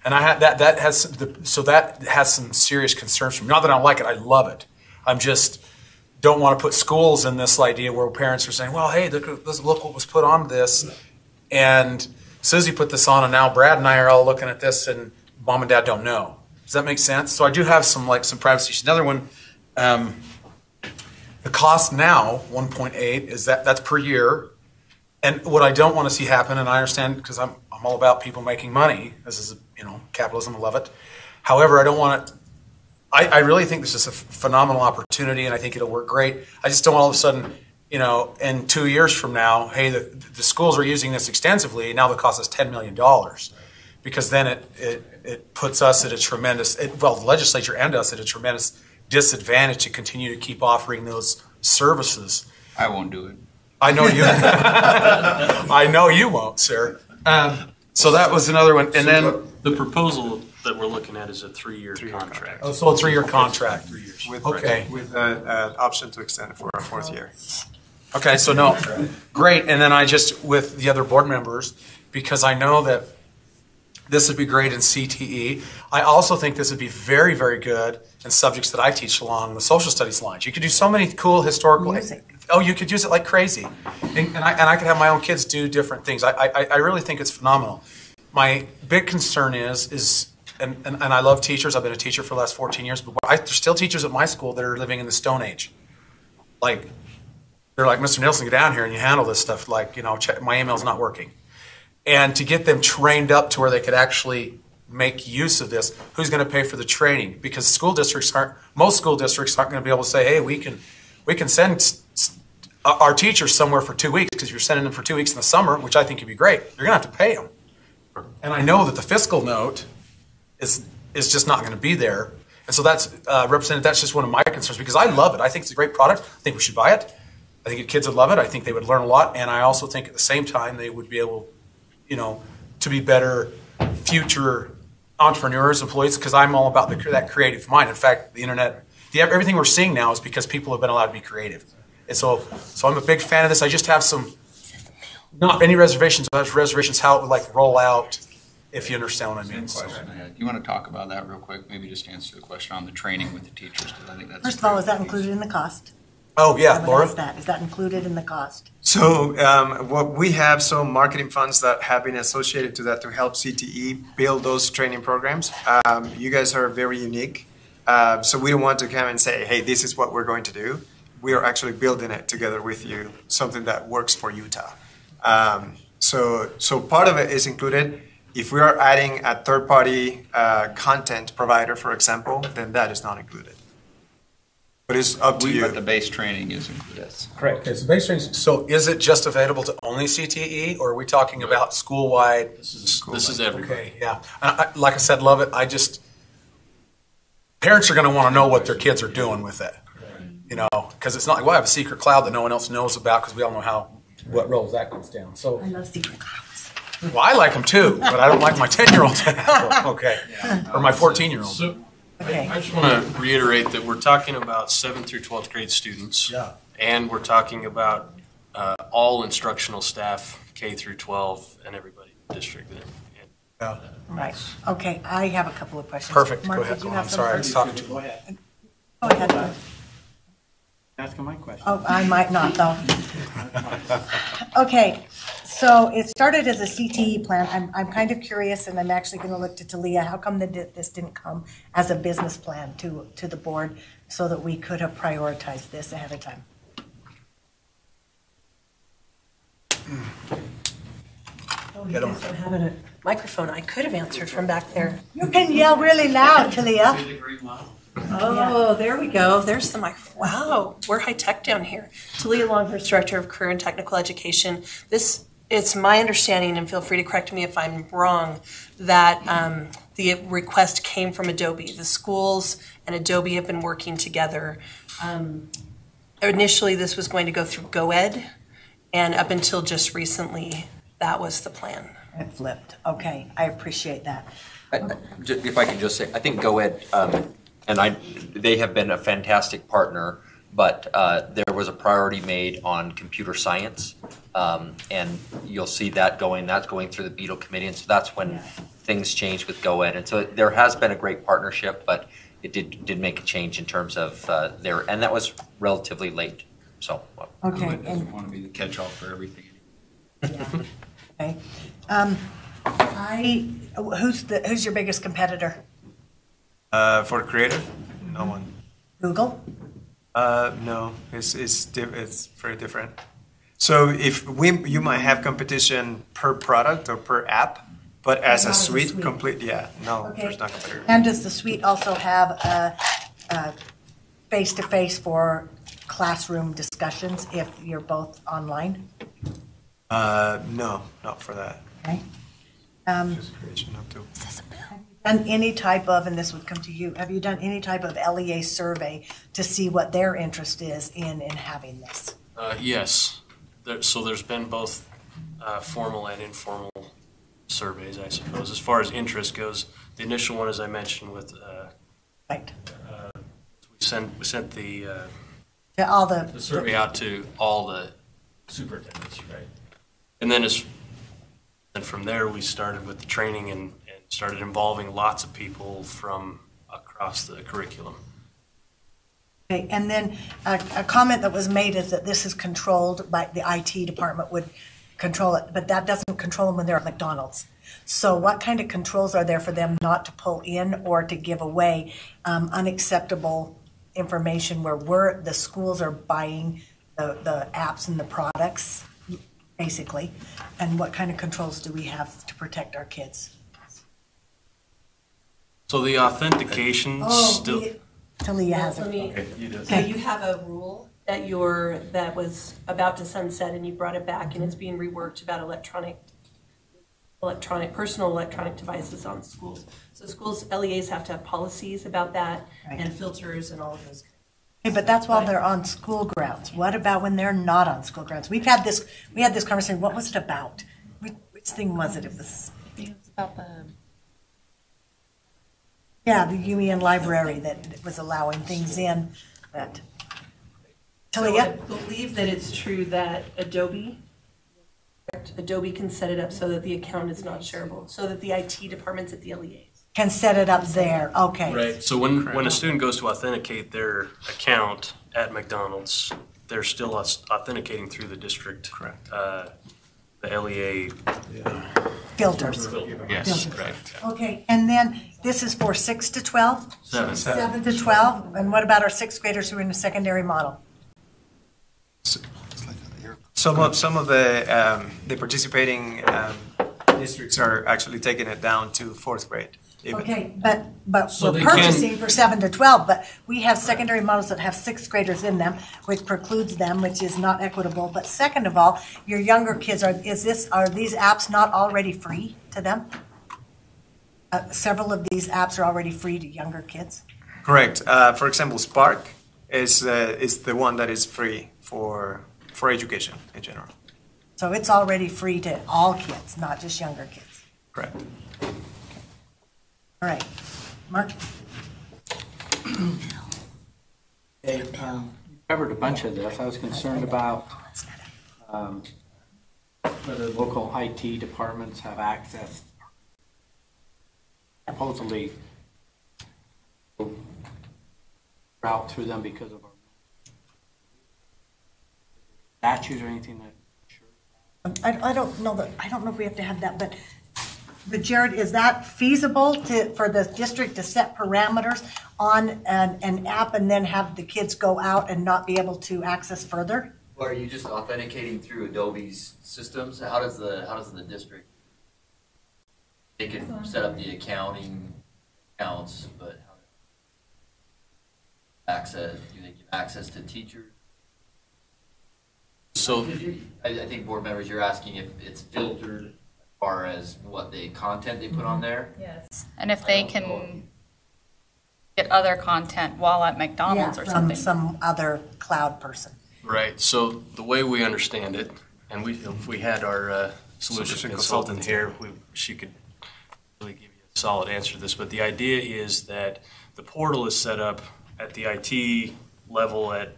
And I had that has some serious concerns for me. Not that I don't like it, I love it. I'm just don't want to put schools in this idea where parents are saying, well, hey, look what was put on this. And Susie put this on, and now Brad and I are all looking at this, and mom and dad don't know. Does that make sense? So I do have some privacy issues. Another one, the cost now, 1.8, is that's per year. And what I don't want to see happen, and I understand because I'm all about people making money. This is, capitalism, I love it. However, I don't want to. I really think this is a phenomenal opportunity, and I think it'll work great. I just don't want all of a sudden, in 2 years from now, hey, the schools are using this extensively. Now the cost is $10 million, because then it puts us at a tremendous, the legislature and us at a tremendous disadvantage to continue to keep offering those services. I won't do it. I know you. I know you won't, sir. So that was another one, and then the proposal that we're looking at is a three-year contract. Oh, so a 3-year contract. 3 years. With an option to extend it for a 4th year. Okay, so no, great. And then I just with the other board members, because I know that this would be great in CTE. I also think this would be very, very good in subjects that I teach along the social studies lines. You could do so many cool historical. Music. Oh, you could use it like crazy, and I could have my own kids do different things. I really think it's phenomenal. My big concern is and I love teachers. I've been a teacher for the last 14 years, but there's still teachers at my school that are living in the Stone Age. Like they're like, Mr. Nielsen, get down here and you handle this stuff. Like check, my email's not working, and to get them trained up to where they could actually make use of this, who's going to pay for the training? Because most school districts aren't going to be able to say, hey, we can send our teachers somewhere for 2 weeks, because you're sending them for 2 weeks in the summer, which I think would be great. You're going to have to pay them. And I know that the fiscal note is just not going to be there. And so that's, Representative, that's just one of my concerns, because I love it. I think it's a great product. I think we should buy it. I think kids would love it. I think they would learn a lot. And I also think at the same time they would be able, to be better future entrepreneurs, employees, because I'm all about that creative mind. In fact, the internet, everything we're seeing now is because people have been allowed to be creative. And so I'm a big fan of this. I just have not any reservations, but I have reservations how it would roll out, if you understand what I mean. So. You want to talk about that real quick? Maybe just answer the question on the training with the teachers, because I think that's. First of all, is that included in the cost? Oh, yeah, Laura? Is that included in the cost? So we have some marketing funds that have been associated to that to help CTE build those training programs. You guys are very unique. So we don't want to come and say, hey, this is what we're going to do. We are actually building it together with you, something that works for Utah. So part of it is included. If we are adding a third-party content provider, for example, then that is not included. But it's up to you. But the base training is included. Yes. Correct. Okay, so base training. So is it just available to only CTE, or are we talking about school-wide? This is everybody. Okay, yeah. Like I said, love it. Parents are going to want to know what their kids are doing with it. Because it's not like, well, I have a secret cloud that no one else knows about, because we all know what roles that goes down. So I love secret clouds. Well, I like them too, but I don't like my 10-year-old to have them. Okay. Or my 14-year-old. So Okay. I just want to reiterate that we're talking about 7th through 12th grade students. Yeah. And we're talking about all instructional staff, K through 12, and everybody in the district. Yeah. Right. Okay, I have a couple of questions. Perfect. Mark, Go ahead. did you I'm have some sorry. I was first? talking to you. Go ahead. Go ahead. Asking my question. Oh, I might not, though. Okay, so it started as a CTE plan. I'm kind of curious, and I'm actually going to look to Talia. How come this didn't come as a business plan to the board so that we could have prioritized this ahead of time? Oh, you guys don't have a microphone. I could have answered from back there. You can yell really loud, Talia. Oh, there we go. There's the microphone. Wow, we're high tech down here. Talia Longhurst, Director of Career and Technical Education. This it's my understanding, and feel free to correct me if I'm wrong, that the request came from Adobe. The schools and Adobe have been working together. Initially, this was going to go through GoEd, and up until just recently, that was the plan. It flipped. Okay, I appreciate that. If I can just say, I think GoEd, they have been a fantastic partner, but there was a priority made on computer science, and you'll see that's going through the Beetle Committee, and so that's when things changed with GoEd. And so there has been a great partnership, but it did make a change in terms of and that was relatively late. So Okay. GoEd doesn't want to be the catch-all for everything. Okay. Who's your biggest competitor? For creative, no one. Google? No, it's very different. So you might have competition per product or per app, but as a suite, completely, there's not competition. And does the suite also have a face-to-face for classroom discussions if you're both online? No, not for that. Okay. Just creation up to. Done any type of, and this would come to you, have you done any type of LEA survey to see what their interest is in having this? Yes. So there's been both formal and informal surveys, I suppose. As far as interest goes, the initial one, as I mentioned, with right. We sent the to all the survey out to all the superintendents, right? And then from there we started with the training and started involving lots of people from across the curriculum. Okay, and then a comment that was made is that this is controlled by the IT department would control it, but that doesn't control them when they're at McDonald's. So what kind of controls are there for them not to pull in or to give away unacceptable information where the schools are buying the apps and the products, basically, and what kind of controls do we have to protect our kids? So the authentication still. Talia has it. Okay, you do. So you have a rule that was about to sunset, and you brought it back, and it's being reworked about personal electronic devices on schools. So schools, LEAs have to have policies about that and filters and all of those. Okay, but that's while they're on school grounds. What about when they're not on school grounds? We had this conversation. What was it about? Which thing was it? It was about the UEN library that was allowing things in. That Talia? So I believe that it's true that Adobe can set it up so that the account is not shareable, so that the IT departments at the LEAs can set it up there. Okay. Right. So when a student goes to authenticate their account at McDonald's, they're still authenticating through the district. Correct. The LEA filters. Yes. Correct. Okay, and then this is for 6 to 12? 7. 7 to 12. And what about our sixth graders who are in the secondary model? Some of the participating districts are actually taking it down to fourth grade. Even. Okay, but So we're they purchasing for 7 to 12, but we have secondary models that have sixth graders in them, which precludes them, which is not equitable. But second of all, your younger kids, are these apps not already free to them? Several of these apps are already free to younger kids. Correct. For example, Spark is the one that is free for education in general. So it's already free to all kids, not just younger kids. Correct. All right, Mark? Hey, you covered a bunch of this. I was concerned about whether local IT departments have access, supposedly route through them because of our statutes or anything that. I don't know if we have to have that, but Jared, is that feasible for the district to set parameters on an app and then have the kids go out and not be able to access further? Or are you just authenticating through Adobe's systems? How does the district? They can set up the accounting accounts, but how do they give access to teachers? So I think board members, you're asking if it's filtered as far as what the content they put on there? Yes. And if they can get other content while at McDonald's or from something. some other cloud person. Right. So the way we understand it, and if we had our solution consultant here, she could really give you a solid answer to this. But the idea is that the portal is set up at the IT level, at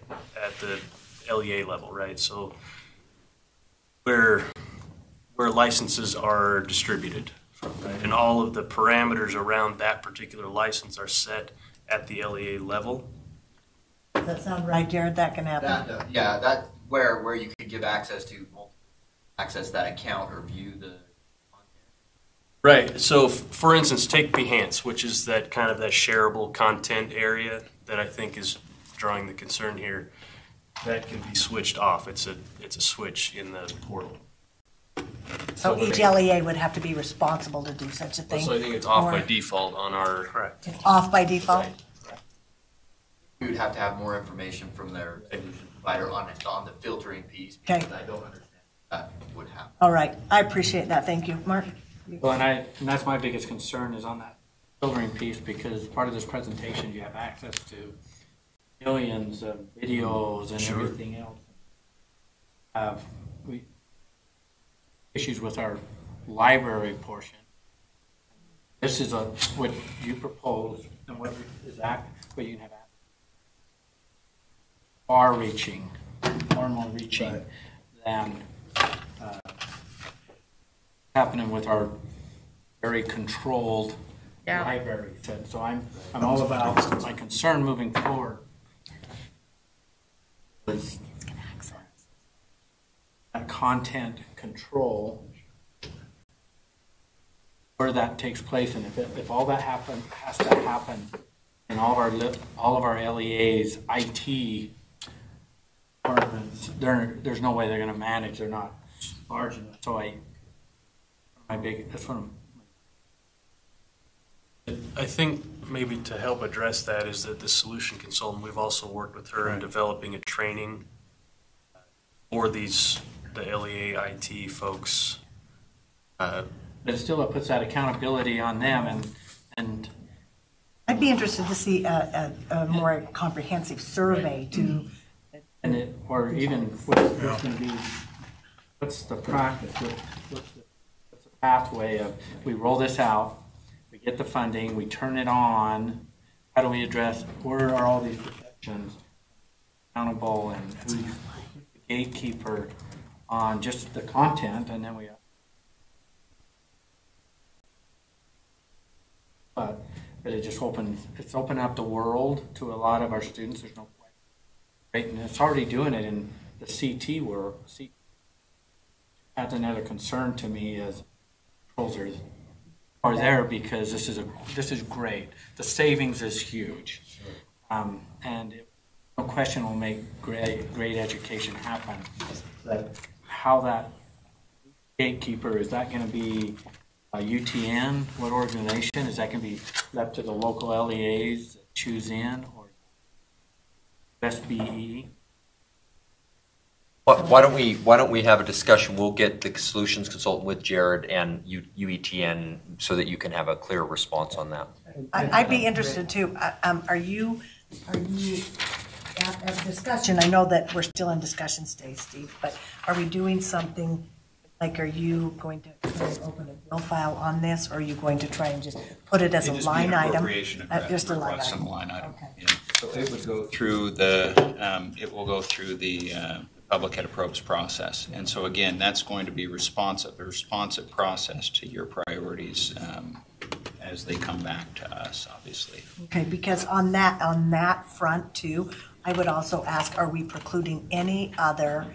the LEA level, right? So where licenses are distributed from, right? And all of the parameters around that particular license are set at the LEA level. Does that sound right, Jared? That can happen? That where you could give access to access that account or view the Right. So, for instance, take Behance, which is that kind of that shareable content area that I think is drawing the concern here. That can be switched off. It's a switch in the portal. So each LEA would have to be responsible to do such a thing? So I think it's off or by default on our. Correct. It's off by default? Right. We would have to have more information from their solution provider on the filtering piece, because I don't understand that would happen. All right. I appreciate that. Thank you. Mark? Well, and that's my biggest concern is on that filtering piece, because part of this presentation, you have access to millions of videos and everything else. Have issues with our library portion. This is what you propose, and what you can have far-reaching, far more reaching than happening with our very controlled library set. So I'm all about my concern moving forward was that content control, where that takes place, and if all that has to happen in all of our LEAs, IT departments, there's no way they're going to manage. They're not large enough. So that's what I think maybe to help address that is that the solution consultant, we've also worked with her in developing a training for the LEA IT folks. But still, it puts that accountability on them, and I'd be interested to see a more comprehensive survey to. Or even what's going to be, what's the practice, what's the pathway of, we roll this out, we get the funding, we turn it on, how do we address, where are all these protections accountable, and who's the gatekeeper on just the content, and then but it just opened up the world to a lot of our students. There's no question. Right, and it's already doing it in the CT world. That's another concern to me is controls are there, because this is great. The savings is huge, and no question will make great education happen. But how that gatekeeper, is that going to be a UTN? What organization is that going to be left to the local LEAs that choose in, or SBE? Why don't we have a discussion? We'll get the solutions consultant with Jared and UETN so that you can have a clear response on that. I'd be interested too. Are you at discussion? I know that we're still in discussion stage, Steve, but are we doing something? Like, are you going to try and open a bill file on this, or are you going to try and just put it as a line item? Just a line item. Okay. Yeah. So it would go through it will go through the public head approves process, and so again, that's going to be a responsive process to your priorities as they come back to us, obviously. Okay, because on that front too, I would also ask: are we precluding any other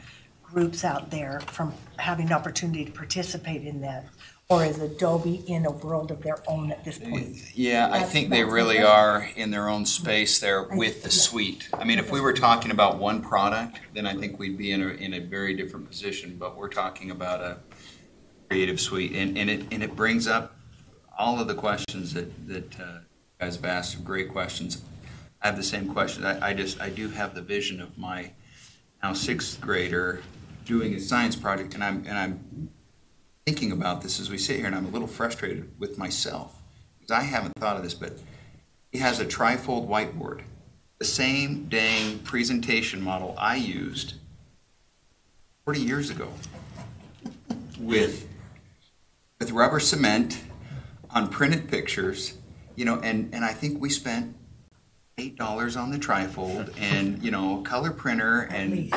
groups out there from having an opportunity to participate in that? Or is Adobe in a world of their own at this point? Yeah, I think they really are in their own space there with the suite. I mean, if we were talking about one product, then I think we'd be in a very different position. But we're talking about a creative suite, and it brings up all of the questions that you guys have asked. Great questions. I have the same question. I do have the vision of my now 6th grader doing a science project, and I'm thinking about this as we sit here, and I'm a little frustrated with myself because I haven't thought of this, but he has a trifold whiteboard, the same dang presentation model I used 40 years ago with rubber cement on printed pictures, and I think we spent $8 on the trifold and, a color printer and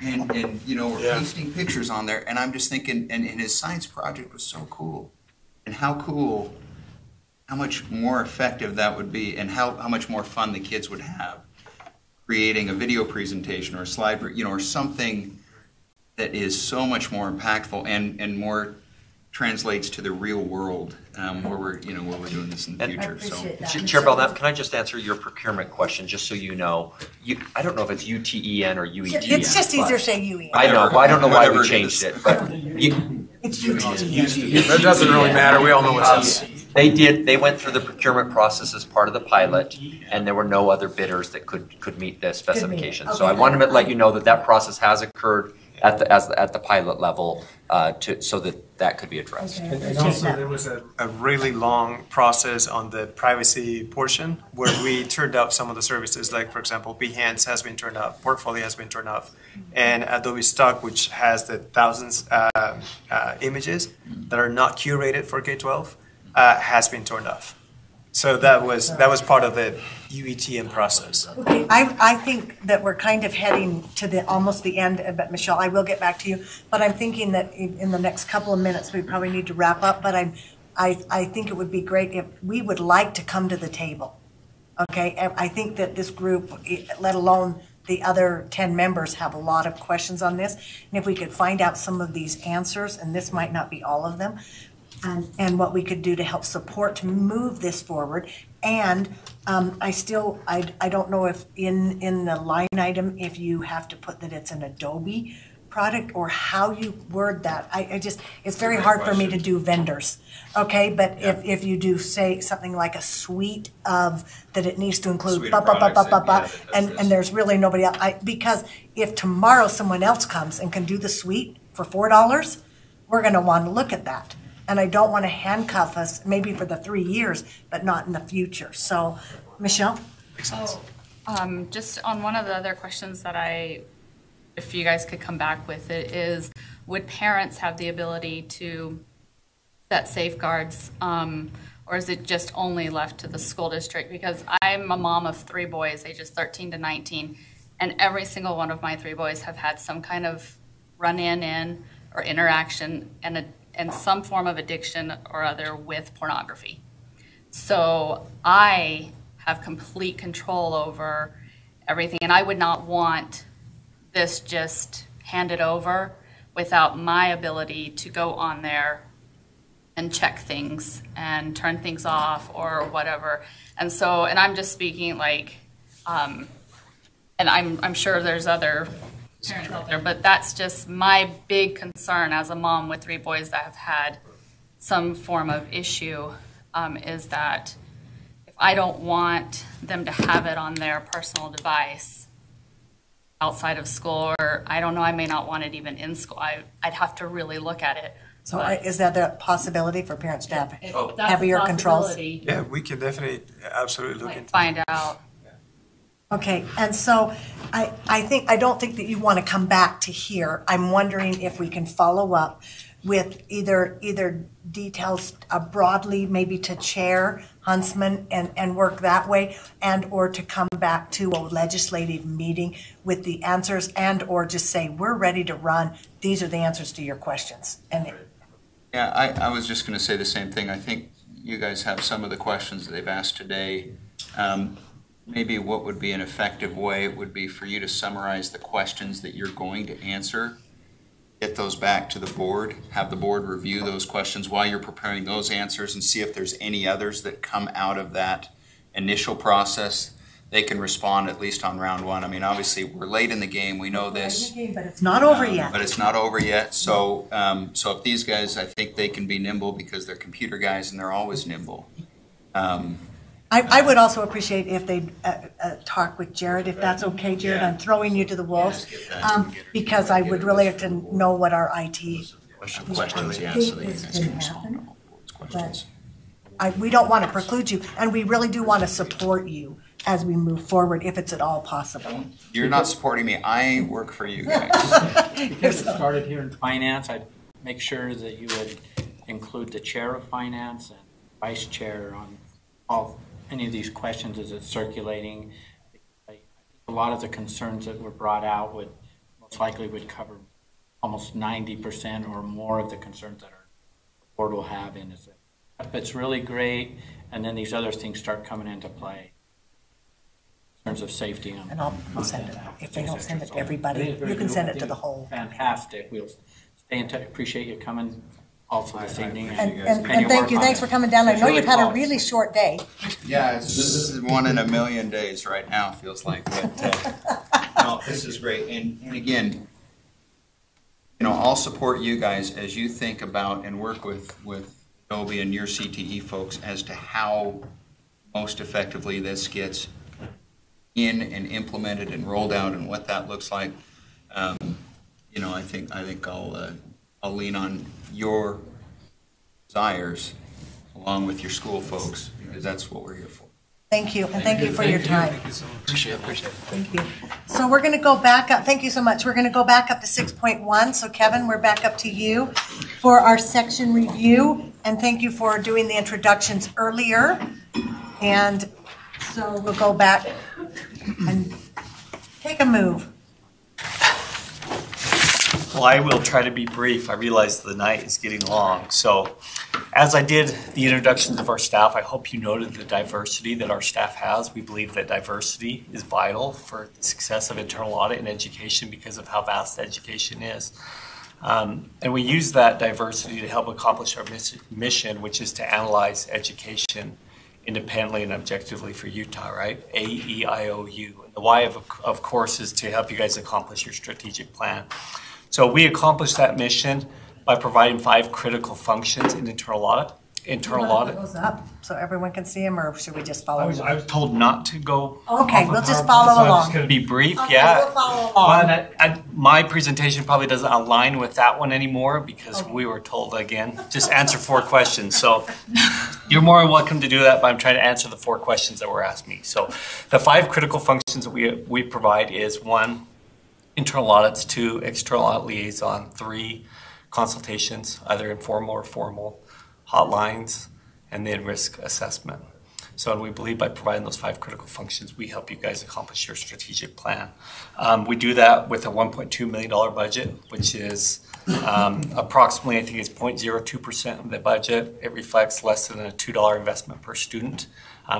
we're pasting pictures on there. And I'm just thinking, and his science project was so cool. And how much more effective that would be and how much more fun the kids would have creating a video presentation or a slide, or something that is so much more impactful and more translates to the real world where we're doing this in the future. So, Chair Belknap, can I just answer your procurement question, just so you know? I don't know if it's UTEN or UETN. It's just easier to say UEN. I know. Well, I don't know why we changed it, but it's UTEN. That doesn't really matter. We all know what it is. They went through the procurement process as part of the pilot, and there were no other bidders that could meet the specifications. So I wanted to let you know that process has occurred at the pilot level, so that could be addressed. And also there was a really long process on the privacy portion where we turned out some of the services, like for example, Behance has been turned off, Portfolio has been turned off, and Adobe Stock, which has the thousands images that are not curated for K-12, has been turned off. So that was part of the UETM process. Okay, I think that we're kind of heading to almost the end, but Michelle, I will get back to you. But I'm thinking that in the next couple of minutes, we probably need to wrap up. But I think it would be great if we would like to come to the table. Okay, I think that this group, let alone the other 10 members, have a lot of questions on this. And if we could find out some of these answers, and this might not be all of them, and what we could do to help support to move this forward. And I don't know if in the line item, if you have to put that it's an Adobe product or how you word that. It's very hard for me to do vendors. Okay, but if you do say something like a suite of, that it needs to include and there's really nobody else. Because if tomorrow someone else comes and can do the suite for $4, we're going to want to look at that. And I don't want to handcuff us maybe for the 3 years, but not in the future. So, Michelle? Just on one of the other questions that if you guys could come back with it, is would parents have the ability to set safeguards, or is it just only left to the school district? Because I'm a mom of 3 boys, ages 13 to 19, and every single one of my 3 boys have had some kind of run-in or interaction and some form of addiction or other with pornography. So I have complete control over everything, and I would not want this just handed over without my ability to go on there and check things and turn things off or whatever. And I'm just speaking and I'm sure there's other parents out there, but that's just my big concern as a mom with 3 boys that have had some form of issue, is that if I don't want them to have it on their personal device outside of school, or I don't know, I may not want it even in school. I'd have to really look at it. So is that a possibility for parents to have heavier controls? Yeah, we can definitely absolutely look into find out. Okay, and so I don't think that you want to come back to here. I'm wondering if we can follow up with either details broadly, maybe to chair Huntsman and work that way, and or to come back to a legislative meeting with the answers, and or just say, we're ready to run. These are the answers to your questions. Yeah, I was just going to say the same thing. I think you guys have some of the questions that they've asked today. Maybe what would be an effective way would be for you to summarize the questions that you're going to answer, get those back to the board, have the board review those questions while you're preparing those answers, and see if there's any others that come out of that initial process. They can respond at least on round 1. I mean, obviously, we're late in the game. We know this. But it's not over yet. But it's not over yet. So if these guys, I think they can be nimble because they're computer guys and they're always nimble. I would also appreciate if they talk with Jared, if that's okay, Jared. I'm throwing you to the wolves because I would really like to know what our IT Questions, yeah, so they is can going to ask happen. But we don't want to preclude you, and we really do want to support you as we move forward, if it's at all possible. You're not supporting me. I work for you guys. Because it started here in finance, I'd make sure that you would include the chair of finance and vice chair on any of these questions as it's circulating. A lot of the concerns that were brought out would most likely would cover almost 90% or more of the concerns that our board will have in it. It's really great, and then these other things start coming into play in terms of safety. And I'll send it, if they don't send it to everybody, you can send it to the whole. Fantastic. We'll stay in touch. Appreciate you coming also this evening. And thank you, thanks for coming down. I know you've had a really short day. Yeah, this is 1 in a million days right now, it feels like. But no, this is great. And again, I'll support you guys as you think about and work with Adobe and your CTE folks as to how most effectively this gets in and implemented and rolled out and what that looks like. I think I'll lean on your desires along with your school folks, because that's what we're here for. Thank you, and thank you for your time. Thank you so much. Appreciate it. Thank you. So we're going to go back up. Thank you so much. We're going to go back up to 6.1. So Kevin, we're back up to you for our section review, and thank you for doing the introductions earlier. And so we'll go back and take a move. Well, I will try to be brief. I realize the night is getting long. So as I did the introductions of our staff, I hope you noted the diversity that our staff has. We believe that diversity is vital for the success of internal audit and education because of how vast education is. And we use that diversity to help accomplish our mission, which is to analyze education independently and objectively for Utah, right? A-E-I-O-U. And the why, of course, is to help you guys accomplish your strategic plan. So we accomplish that mission by providing 5 critical functions in internal audit. Put those up so everyone can see them, or should we just follow along? I was told not to go. Okay, we'll just follow so along. I'm just going to be brief. Okay, Yeah. we'll follow along. Well, my presentation probably doesn't align with that one anymore because we were told, again, just answer 4 questions. So you're more than welcome to do that, but I'm trying to answer the 4 questions that were asked me. So the 5 critical functions that we provide is 1, internal audits, 2, external audit liaison, 3, consultations, either informal or formal, hotlines, and then risk assessment. So we believe by providing those 5 critical functions, we help you guys accomplish your strategic plan. We do that with a $1.2 million budget, which is approximately, I think it's 0.02% of the budget. It reflects less than a $2 investment per student.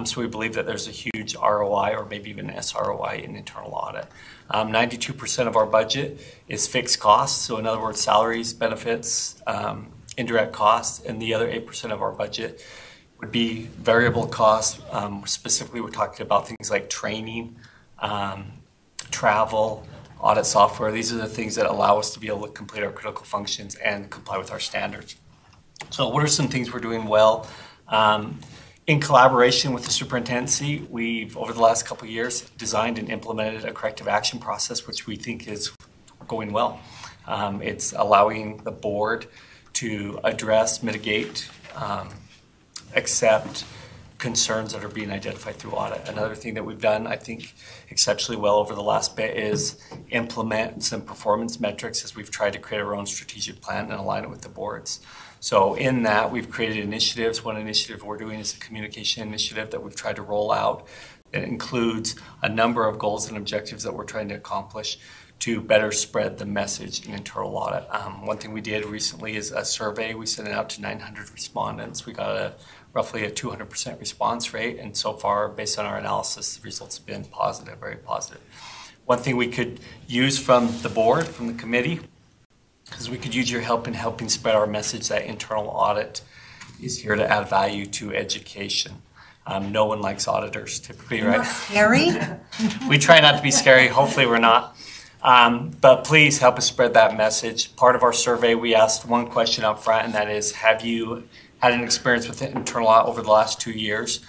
So we believe that there's a huge ROI or maybe even SROI in internal audit. 92% of our budget is fixed costs. So in other words, salaries, benefits, indirect costs, and the other 8% of our budget would be variable costs. Specifically, we're talking about things like training, travel, audit software. These are the things that allow us to be able to complete our critical functions and comply with our standards. So what are some things we're doing well? In collaboration with the superintendency, we've, over the last couple of years, designed and implemented a corrective action process, which we think is going well. It's allowing the board to address, mitigate, accept concerns that are being identified through audit. Another thing that we've done, I think, exceptionally well over the last bit is implement some performance metrics as we've tried to create our own strategic plan and align it with the board's. So in that, we've created initiatives. One initiative we're doing is a communication initiative that we've tried to roll out. It includes a number of goals and objectives that we're trying to accomplish to better spread the message in internal audit. One thing we did recently is a survey. We sent it out to 900 respondents. We got roughly a 200% response rate, and so far, based on our analysis, the results have been positive, very positive. One thing we could use from the board, from the committee, is we could use your help in helping spread our message that internal audit is here to add value to education. No one likes auditors, typically, right? Scary? We try not to be scary. Hopefully we're not. But please help us spread that message. Part of our survey, we asked one question up front, and that is, have you had an experience with internal audit over the last 2 years?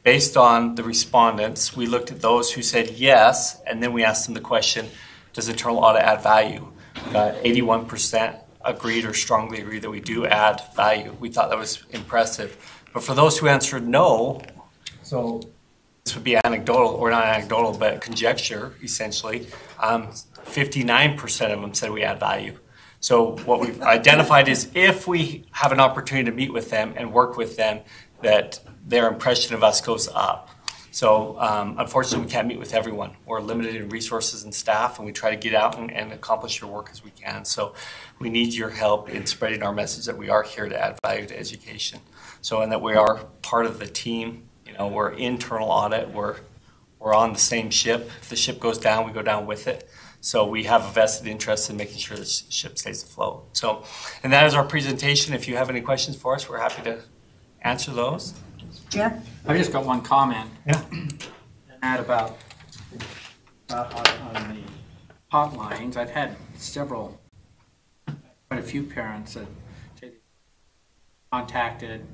based on the respondents, we looked at those who said yes, and then we asked them the question, does internal audit add value? 81% agreed or strongly agreed that we do add value. We thought that was impressive. But for those who answered no, so this would be anecdotal, or not anecdotal, but conjecture, essentially, 59% of them said we add value. So what we've identified is if we have an opportunity to meet with them and work with them, that their impression of us goes up. So unfortunately, we can't meet with everyone. We're limited in resources and staff, and we try to get out and accomplish your work as we can. So we need your help in spreading our message that we are here to add value to education. So, and that we are part of the team. You know, we're internal audit. We're on the same ship. If the ship goes down, we go down with it. So we have a vested interest in making sure the ship stays afloat. So, and that is our presentation. If you have any questions for us, we're happy to answer those. Yeah. I just got one comment. Yeah. Add about on the hotlines. I've had quite a few parents that say they contacted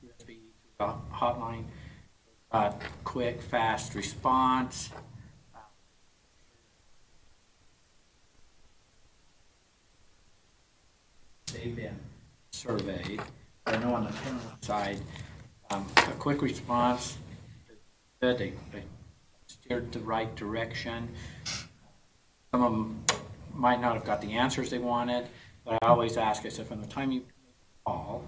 USB through the hotline. Quick, fast response. They've been surveyed. I know on the parent side, a quick response, they steered the right direction. Some of them might not have got the answers they wanted, but I always ask, I said, from the time you call,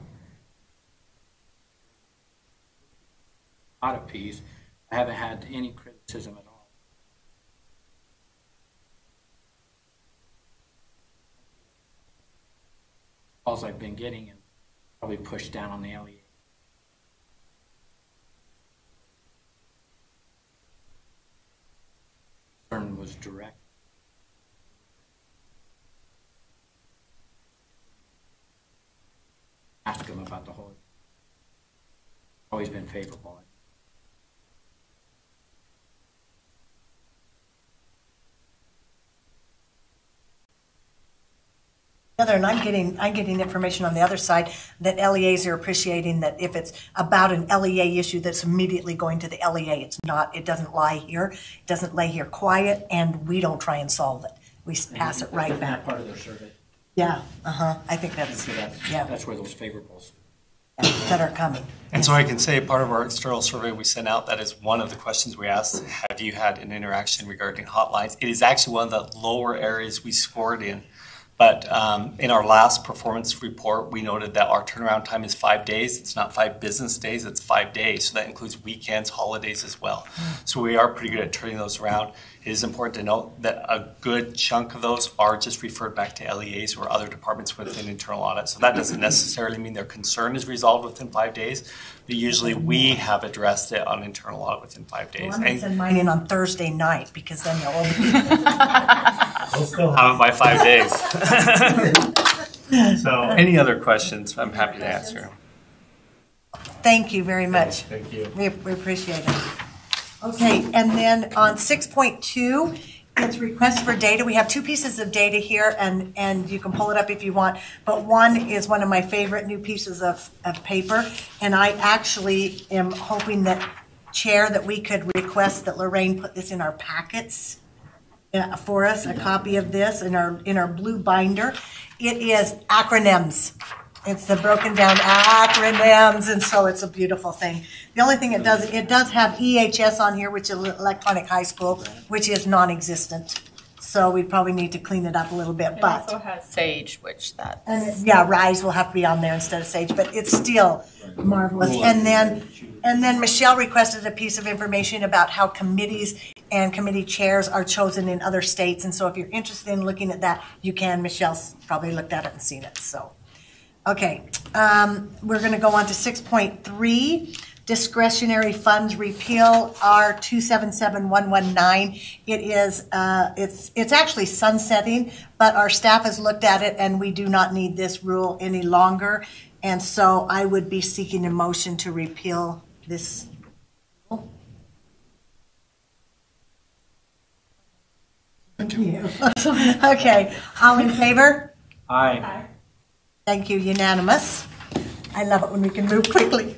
audit piece, I haven't had any criticism at all. Calls I've been getting and probably pushed down on the LEA. Concern was direct. Ask them about the whole. Always been favorable. And I'm getting information on the other side that LEAs are appreciating that if it's about an LEA issue that's immediately going to the LEA, it doesn't lie here, it doesn't lay here quiet, and we don't try and solve it. We pass it right back. Part of their survey. Yeah, I think that's where those favorables that are coming. And so I can say part of our external survey we sent out, that is one of the questions we asked, have you had an interaction regarding hotlines? It is actually one of the lower areas we scored in. But in our last performance report, we noted that our turnaround time is 5 days. It's not 5 business days, it's 5 days. So that includes weekends, holidays as well. So we are pretty good at turning those around. It is important to note that a good chunk of those are just referred back to LEAs or other departments within internal audit. So that doesn't necessarily mean their concern is resolved within 5 days. But usually we have addressed it on internal audit within 5 days. Well, I'm going to send mine in on Thursday night because then they'll all be. We'll still have it by 5 days. So any other questions, I'm happy to answer. Thank you very much. Thank you. We appreciate it. Okay, and then on 6.2, it's requests for data. We have 2 pieces of data here, and you can pull it up if you want. But one is one of my favorite new pieces of paper, and I actually am hoping that, Chair, that we could request that Lorraine put this in our packets for us, a copy of this in our blue binder. It is acronyms. It's the broken down acronyms, and so it's a beautiful thing. The only thing it does have EHS on here, which is Electronic High School, which is non-existent. So we probably need to clean it up a little bit. It But also has Sage, which that. RISE will have to be on there instead of Sage, but it's still marvelous. And then Michelle requested a piece of information about how committees and committee chairs are chosen in other states. And so if you're interested in looking at that, you can. Michelle's probably looked at it and seen it. So, okay, we're going to go on to 6.3. Discretionary funds repeal R277119. It is it's actually sunsetting, but our staff has looked at it and we do not need this rule any longer. And so I would be seeking a motion to repeal this rule. Thank you. Okay, all in favor? Aye. Thank you, unanimous. I love it when we can move quickly.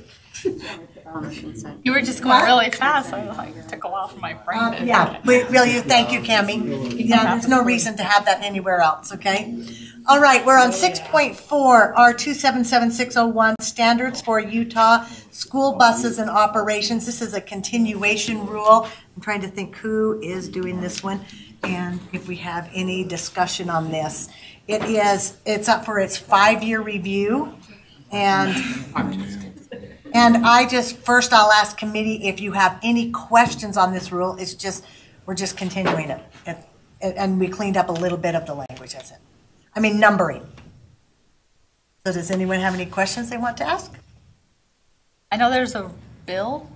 You were just going really fast. I like took a while for my brain to. Yeah, thank you, Cammie. Yeah, there's no reason to have that anywhere else, okay? All right, we're on 6.4, R 277601, Standards for Utah School Buses and Operations. This is a continuation rule. I'm trying to think who is doing this one and if we have any discussion on this. It's up for its 5-year review, and I'll ask committee if you have any questions on this rule. We're just continuing it. And we cleaned up a little bit of the language, numbering. So does anyone have any questions they want to ask? I know there's a bill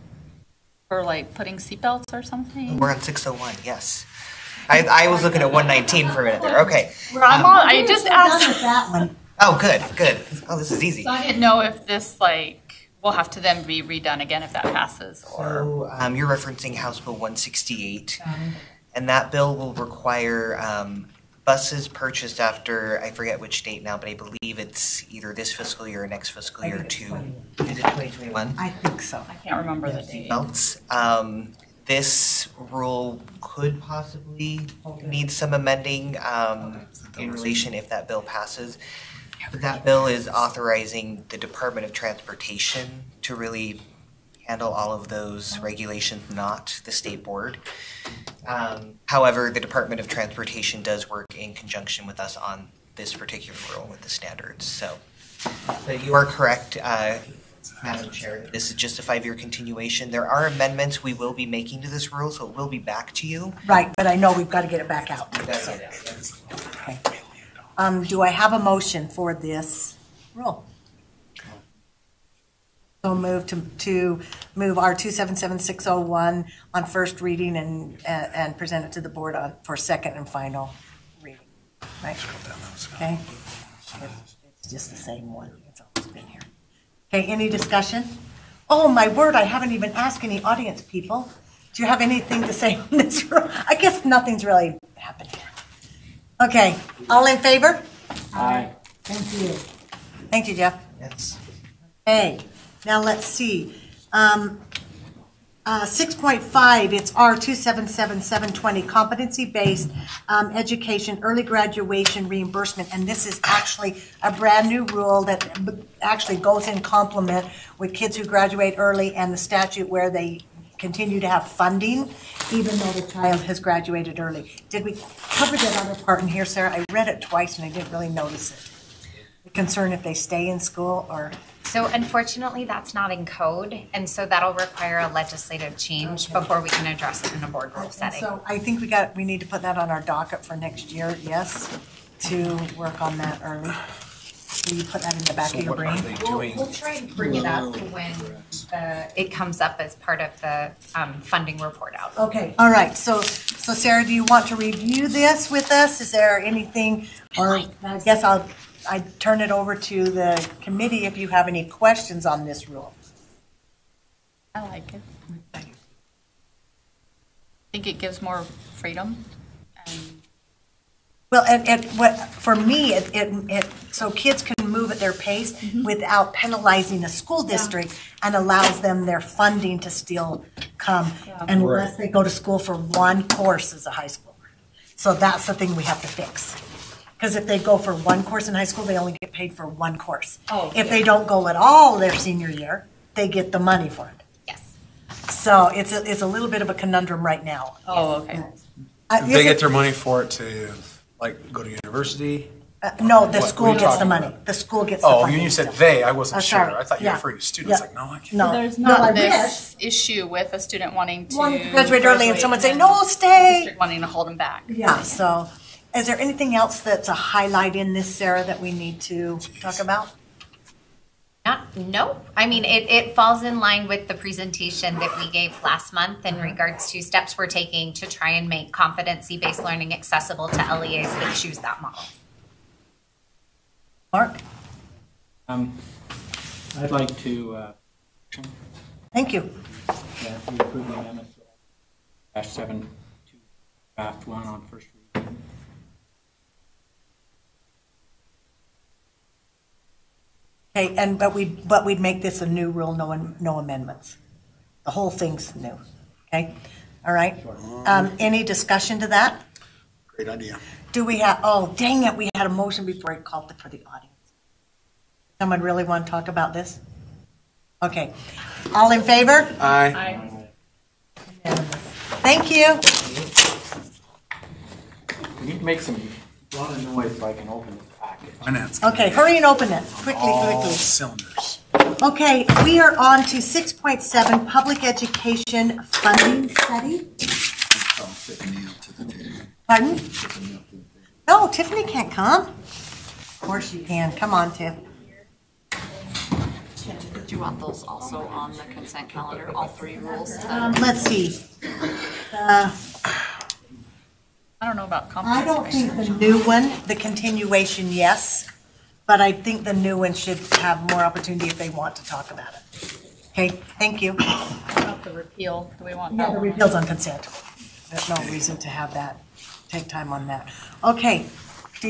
for like putting seatbelts or something. We're on 601, yes. I was looking at 119 for a minute there. Okay. I just asked that one. Oh, good. Oh, this is easy. So I didn't know if this will have to then be redone again if that passes. Or So you're referencing House Bill 168, and that bill will require buses purchased after, I forget which date now, but I believe it's either this fiscal year or next fiscal year to, is it 2021? I think so. I can't remember the date. Belts. This rule could possibly need some amending in relation if that bill passes. That bill is authorizing the Department of Transportation to really handle all of those regulations, not the state board. However, the Department of Transportation does work in conjunction with us on this particular rule with the standards. So, but you are correct, Madam Chair. This is just a 5-year continuation. There are amendments we will be making to this rule, so it will be back to you. Right, but I know we've got to get it back out. Okay. Do I have a motion for this rule? So move to move R 277601 on first reading and present it to the board for second and final reading. Right? Okay. It's just the same one. It's always been here. Okay. Any discussion? Oh my word! I haven't even asked any audience people. Do you have anything to say on this rule? I guess nothing's really happened here. Okay. All in favor? Aye. Thank you. Thank you, Jeff. Yes. Okay. Now let's see. 6.5, it's R 277720, Competency-Based Education, Early Graduation Reimbursement. And this is actually a brand new rule that actually goes in complement with kids who graduate early and the statute where they continue to have funding even though the child has graduated early. Did we cover that other part in here, Sarah? I read it twice and I didn't really notice it. The concern if they stay in school or... So unfortunately, that's not in code, and so that'll require a legislative change before we can address it in a board rule setting. So I think we need to put that on our docket for next year, yes, to work on that early. Will you put that in the back of your brain? We'll try and bring it up when it comes up as part of the funding report out. Okay, all right. So Sarah, do you want to review this with us? Is there anything, or I guess I turn it over to the committee if you have any questions on this rule. I like it. I think it gives more freedom. Well, for me, so kids can move at their pace without penalizing a school district and allows them their funding to still come unless they go to school for one course as a high schooler. So that's the thing we have to fix. Because if they go for one course in high school, they only get paid for one course. If they don't go at all their senior year, they get the money for it. Yes. So it's a little bit of a conundrum right now. Oh, okay. They get their money for it to go to university? No, the school gets the money. The school gets the funding. Oh, you said they. I wasn't sure. Sorry. I thought you were referring to students. Yeah. Like, no, I can't. No, There's no, not I this issue with a student wanting to graduate early and someone say, no, stay. District wanting to hold them back. Yeah, so is there anything else that's a highlight in this, Sarah, that we need to talk about? No. I mean, it falls in line with the presentation that we gave last month in regards to steps we're taking to try and make competency-based learning accessible to LEAs that choose that model. Mark? I'd like to... Thank you. That we approve the amendment -7 to draft 1 on first reading. Okay, but we'd make this a new rule, no amendments. The whole thing's new, okay? All right? Any discussion to that? Great idea. Do we have, oh, dang it, we had a motion before I called for the audience. Someone really want to talk about this? Okay. All in favor? Aye. Thank you. We need to make some lot of noise so I can open this package. Finance. Okay, hurry and open it, quickly. Cylinders. Okay, we are on to 6.7, Public Education Funding Study. Pardon? No, Tiffany can't come. Of course you can. Come on, Tiff. Did you want those also on the consent calendar, all three rules? Let's see. I don't know about I don't think the competency-based. new one, the continuation, yes, but I think the new one should have more opportunity if they want to talk about it. Okay, thank you. What about the repeal? Do we want Yeah, that the one? repeal's on consent. There's no reason to have that, take time on that. Okay,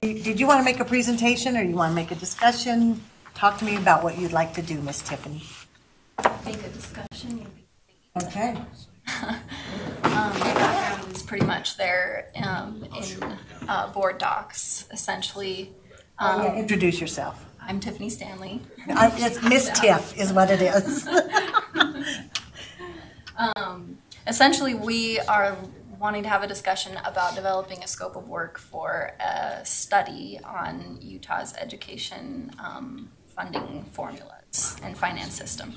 did you want to make a presentation or you want to make a discussion? Talk to me about what you'd like to do, Miss Tiffany. Make a discussion. Okay. My background is pretty much there in board docs, essentially. Introduce yourself. I'm Tiffany Stanley. It's Miss Tiff is what it is. Essentially, we are wanting to have a discussion about developing a scope of work for a study on Utah's education funding formulas and finance system.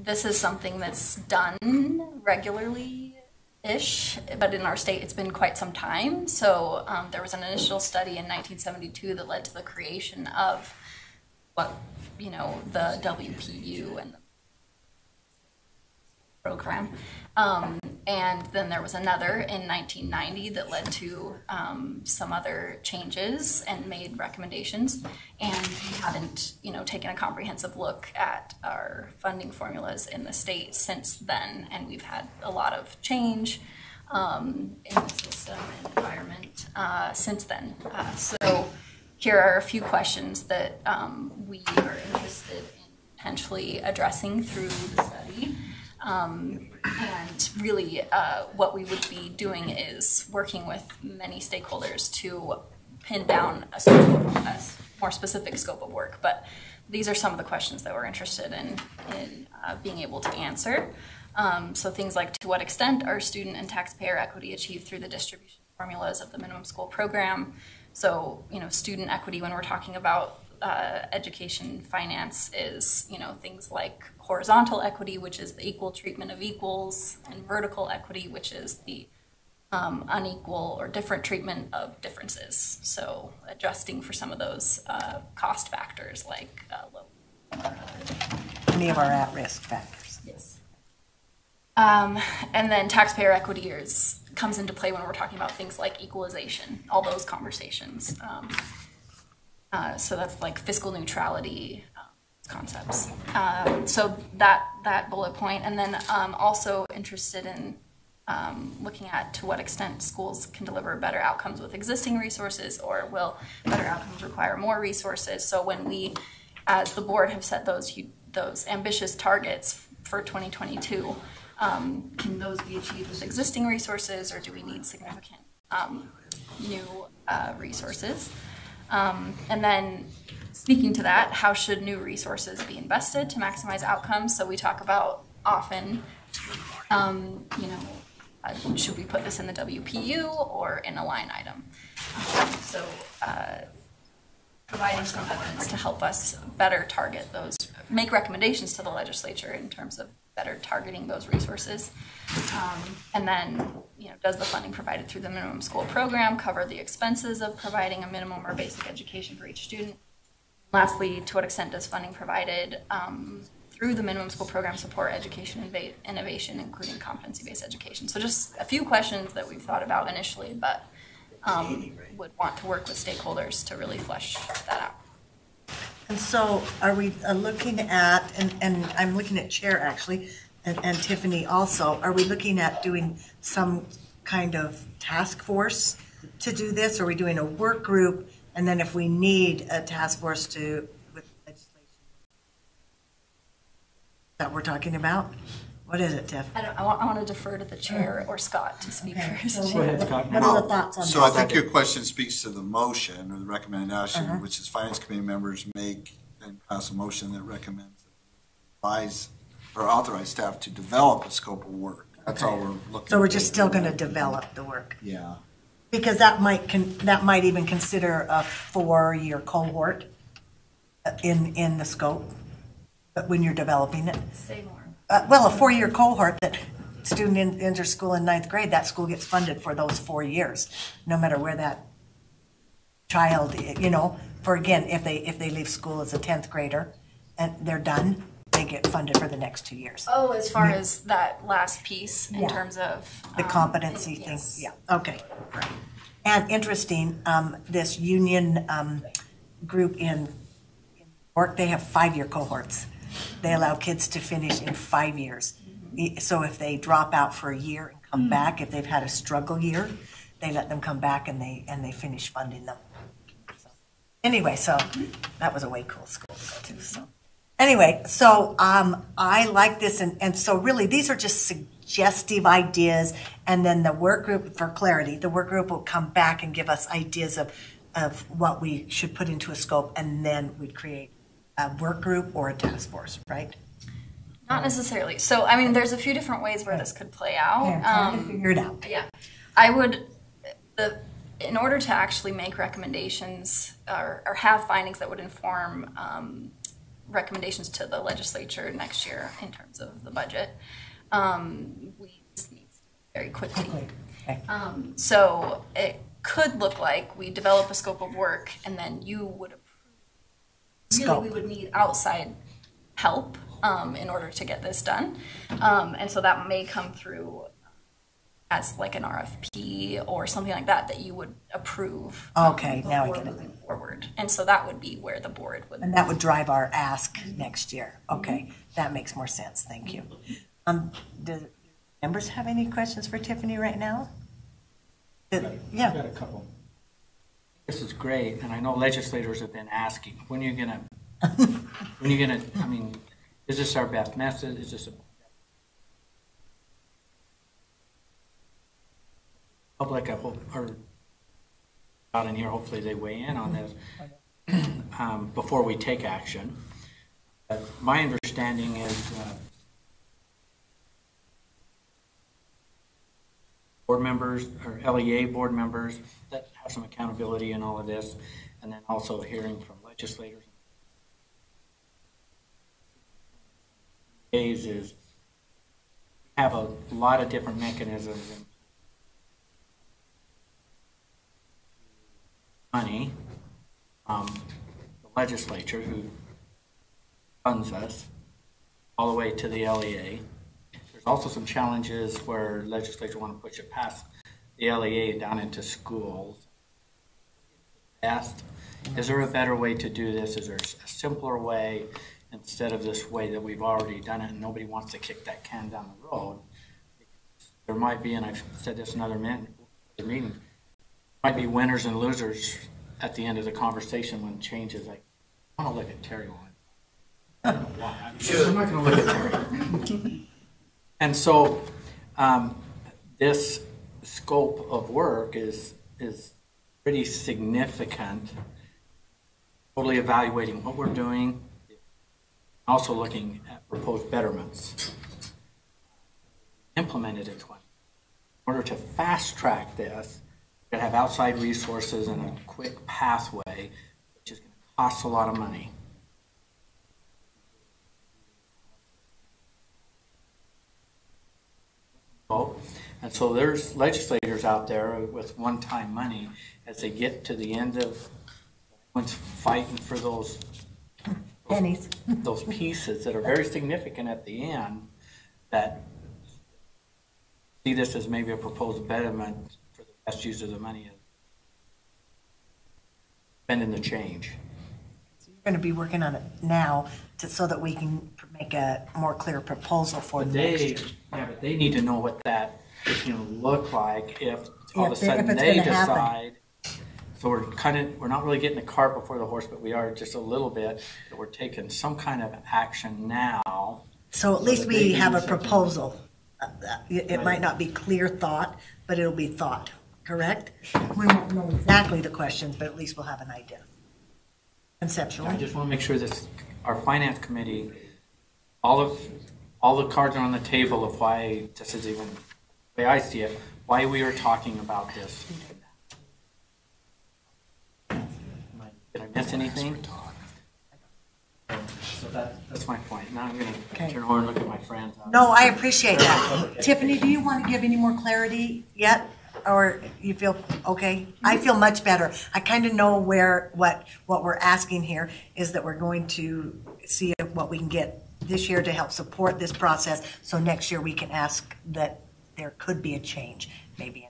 This is something that's done regularly-ish, but in our state it's been quite some time. So there was an initial study in 1972 that led to the creation of what, the WPU and the program. And then there was another in 1990 that led to some other changes and made recommendations. And we haven't, taken a comprehensive look at our funding formulas in the state since then. And we've had a lot of change in the system and environment since then. So here are a few questions that we are interested in potentially addressing through the study. And really what we would be doing is working with many stakeholders to pin down a more specific scope of work. But these are some of the questions that we're interested in being able to answer. So things like, to what extent are student and taxpayer equity achieved through the distribution formulas of the minimum school program? So, student equity, when we're talking about education finance, is things like horizontal equity, which is the equal treatment of equals, and vertical equity, which is the unequal or different treatment of differences. So adjusting for some of those cost factors like low. Any of our at-risk factors. Yes. And then taxpayer equity comes into play when we're talking about things like equalization, all those conversations. So that's like fiscal neutrality concepts. So that bullet point, and then also interested in looking at to what extent schools can deliver better outcomes with existing resources, or will better outcomes require more resources. So when we, as the board, have set those ambitious targets for 2022, can those be achieved with existing resources, or do we need significant new resources? And then speaking to that, how should new resources be invested to maximize outcomes? So we talk about often, should we put this in the WPU or in a line item? So providing some evidence to help us better target those, make recommendations to the legislature in terms of better targeting those resources. And then, does the funding provided through the minimum school program cover the expenses of providing a minimum or basic education for each student? Lastly, to what extent does funding provided through the minimum school program support education innovation, including competency-based education? So just a few questions that we've thought about initially, but would want to work with stakeholders to really flesh that out. And so are we looking at, and I'm looking at Chair actually, and Tiffany also, are we looking at doing some kind of task force to do this? Or are we doing a work group, and then if we need a task force with legislation? that we're talking about? What is it, Tiff? I want to defer to the chair or Scott to speak first. So what are the thoughts on So this? I think your question speaks to the motion or the recommended action, Uh-huh. which is finance committee members make and pass a motion that recommends advise or authorize staff to develop a scope of work. That's all we're looking. So we're just still going to develop the work? Yeah. Because that might even consider a 4-year cohort in the scope, but when you're developing it. Say more. Well, a 4-year cohort that student enters school in 9th grade, that school gets funded for those 4 years, no matter where that child, for again, if they leave school as a 10th grader and they're done, they get funded for the next 2 years. Oh, as far as that last piece in terms of The competency thing, yeah, okay. And interesting, this union group in work, they have 5-year cohorts. They allow kids to finish in 5 years. So if they drop out for a year and come back, if they've had a struggle year, they let them come back and they finish funding them. So, anyway, so that was a way cool school to go to. So anyway, so I like this, and so really these are just suggestive ideas, and then the work group, for clarity, the work group will come back and give us ideas of what we should put into a scope, and then we'd create a work group or a task force, right? Not necessarily. So, I mean, there's a few different ways where this could play out. Okay, I'm trying to figure it out. Yeah. I would, in order to actually make recommendations or have findings that would inform recommendations to the legislature next year in terms of the budget, we just need to very quickly. Okay. So it could look like we develop a scope of work and then you would approve. Really, we would need outside help in order to get this done. And so that may come through as like an RFP or something like that you would approve. Okay, now I get it. Moving forward. And so that would be where the board would. And that would drive our ask next year. Okay, that makes more sense. Thank you. Do members have any questions for Tiffany right now? Yeah. I've got a couple. This is great, and I know legislators have been asking, when are you gonna, I mean, is this our best method? Is this a public, I hope, or out in here, hopefully they weigh in on this before we take action. But my understanding is board members or LEA board members that have some accountability in all of this, and then also hearing from legislators. Is we have a lot of different mechanisms in money. The legislature who funds us all the way to the LEA. There's also some challenges where legislature want to push it past the LEA down into schools. Is there a better way to do this? Is there a simpler way instead of this way that we've already done it and nobody wants to kick that can down the road? There might be, and I've said this in other meetings, might be winners and losers at the end of the conversation when change is like, I want to look at Terry one. I don't know why. I'm not going to look at Terry. And so this scope of work is pretty significant, totally evaluating what we're doing, also looking at proposed betterments implemented in 20. In order to fast track this, we're going to have outside resources and a quick pathway, which is going to cost a lot of money. And so there's legislators out there with one-time money as they get to the end of one's fighting for those pennies, those pieces that are very significant at the end, that see this as maybe a proposed betterment for the best use of the money, spending the change. So you're going to be working on it now so that we can make a more clear proposal for next year. Yeah, but they need to know what that is going to look like if all of a sudden if it's they gonna decide. happen. So we're not really getting the cart before the horse, but we are just a little bit. That we're taking some kind of action now So at least we have a proposal. It might not be clear thought, but it'll be thought, correct? We won't know exactly the questions, but at least we'll have an idea. Conceptually. I just want to make sure that our finance committee, all the cards are on the table of why this is even, the way I see it, why we are talking about this. Did I miss anything? So that's my point. Now I'm going to turn over and look at my friends. No, I appreciate that. Tiffany, do you want to give any more clarity yet? Or you feel okay? I feel much better. I kind of know what we're asking here is that we're going to see what we can get this year to help support this process. So next year we can ask that there could be a change, maybe.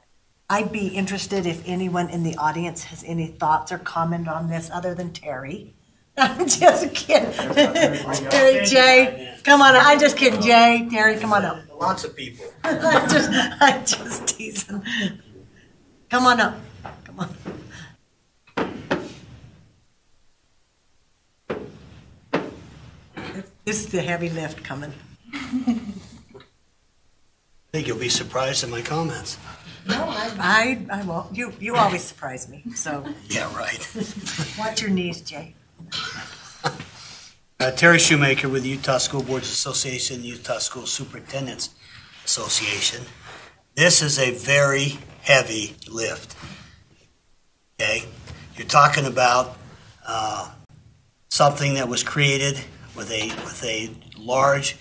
I'd be interested if anyone in the audience has any thoughts or comment on this other than Terry. I'm just kidding. Terry, Jay, come on. I'm just kidding, Jay. Terry, come on up. Lots of people. I'm just teasing. Come on up. Come on. This is the heavy lift coming. I think you'll be surprised at my comments. No, I won't. You always surprise me. So. Yeah, right. Watch your knees, Jay. Terry Shoemaker with the Utah School Boards Association, Utah School Superintendents Association. This is a very heavy lift. Okay, you're talking about something that was created with a large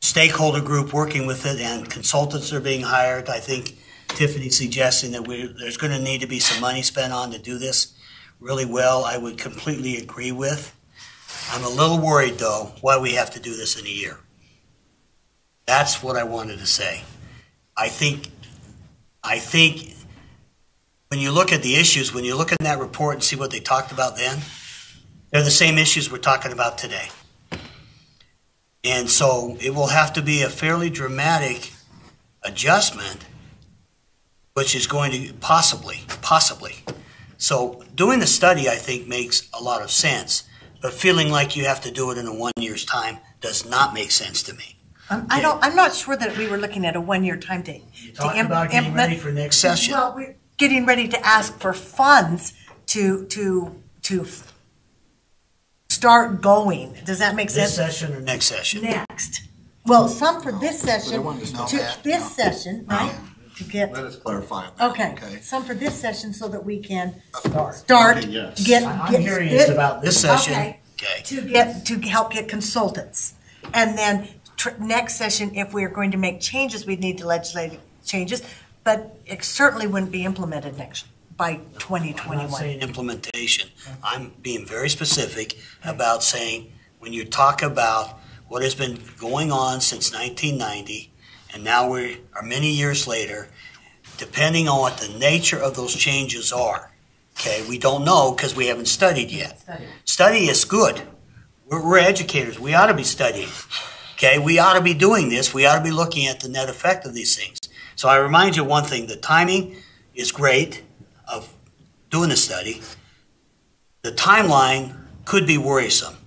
stakeholder group working with it, and consultants are being hired. I think Tiffany's suggesting that there's going to need to be some money spent on to do this really well. I would completely agree with. I'm a little worried, though, why we have to do this in a year. That's what I wanted to say. I think when you look at the issues, when you look at that report and see what they talked about then, they're the same issues we're talking about today. And so it will have to be a fairly dramatic adjustment, which is going to possibly. So doing the study, I think, makes a lot of sense. But feeling like you have to do it in a 1 year's time does not make sense to me. I'm not sure that we were looking at a 1 year time to Talking about getting ready for next session. Well, we're getting ready to ask for funds to start going. Does that make sense? This session or next session? Next. Well, some for this session, right? To get. Let us clarify that. Okay. Some for this session so that we can start. Okay, yes. I'm hearing it's about this session. Okay. To help get consultants, and then next session, if we are going to make changes, we'd need to legislate changes, but it certainly wouldn't be implemented by 2021. I'm not saying implementation. I'm being very specific about saying when you talk about what has been going on since 1990, and now we are many years later, depending on what the nature of those changes are. Okay, we don't know because we haven't studied yet. Study is good. We're educators. We ought to be studying. Okay, we ought to be doing this. We ought to be looking at the net effect of these things. So I remind you one thing, the timing is great of doing the study. The timeline could be worrisome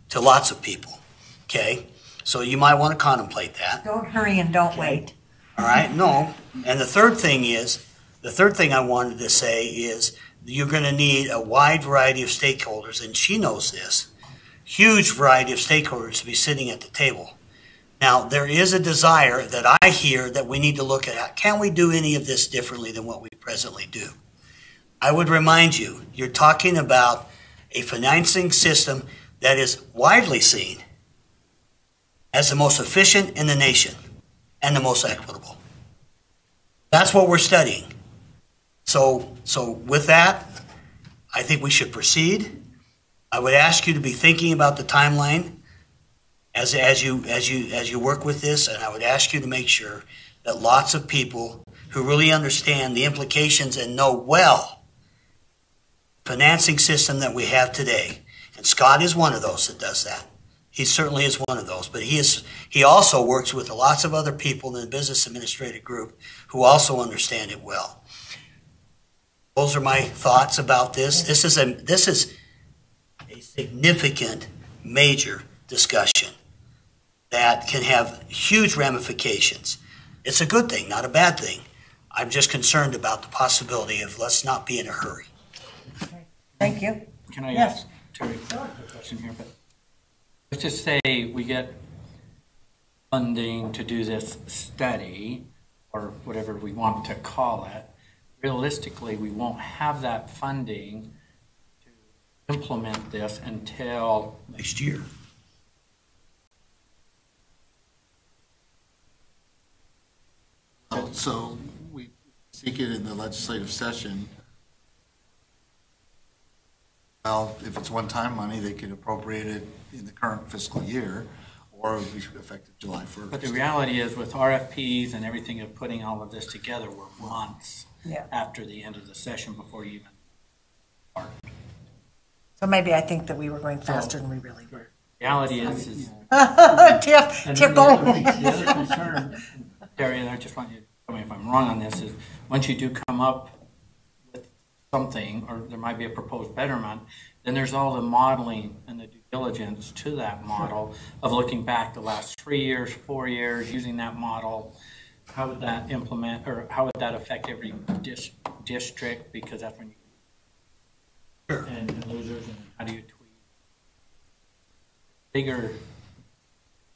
to lots of people. Okay, so you might want to contemplate that. Don't hurry and don't wait. All right, no. And the third thing I wanted to say is you're going to need a wide variety of stakeholders, and she knows this, huge variety of stakeholders to be sitting at the table. Now, there is a desire that I hear that we need to look at, can we do any of this differently than what we presently do? I would remind you, you're talking about a financing system that is widely seen as the most efficient in the nation and the most equitable. That's what we're studying. So with that, I think we should proceed. I would ask you to be thinking about the timeline as you work with this, and I would ask you to make sure that lots of people who really understand the implications and know well the financing system that we have today, and Scott is one of those that does that. He certainly is one of those, but he also works with lots of other people in the business administrative group who also understand it well. Those are my thoughts about this. This is a significant, major discussion that can have huge ramifications. It's a good thing, not a bad thing. I'm just concerned about the possibility of let's not be in a hurry. Thank you. Can I Yes. ask Terry a question here? But let's just say we get funding to do this study, or whatever we want to call it. Realistically, we won't have that funding to implement this until next year. So we seek it in the legislative session. Well, if it's one-time money, they could appropriate it in the current fiscal year, or it would be effective July 1st. But the reality is, with RFPs and everything of putting all of this together, we're months after the end of the session before you even start. So maybe I think that we were going faster than we really were. Reality is Tiff, go. The other concern, Terry, and I just want you to tell me if I'm wrong on this, is once you do come up with something, or there might be a proposed betterment, then there's all the modeling and the due diligence to that model of looking back the last 3 years, 4 years, using that model. How would that implement, or how would that affect every district? Because that's when you and losers, and how do you tweak? Bigger,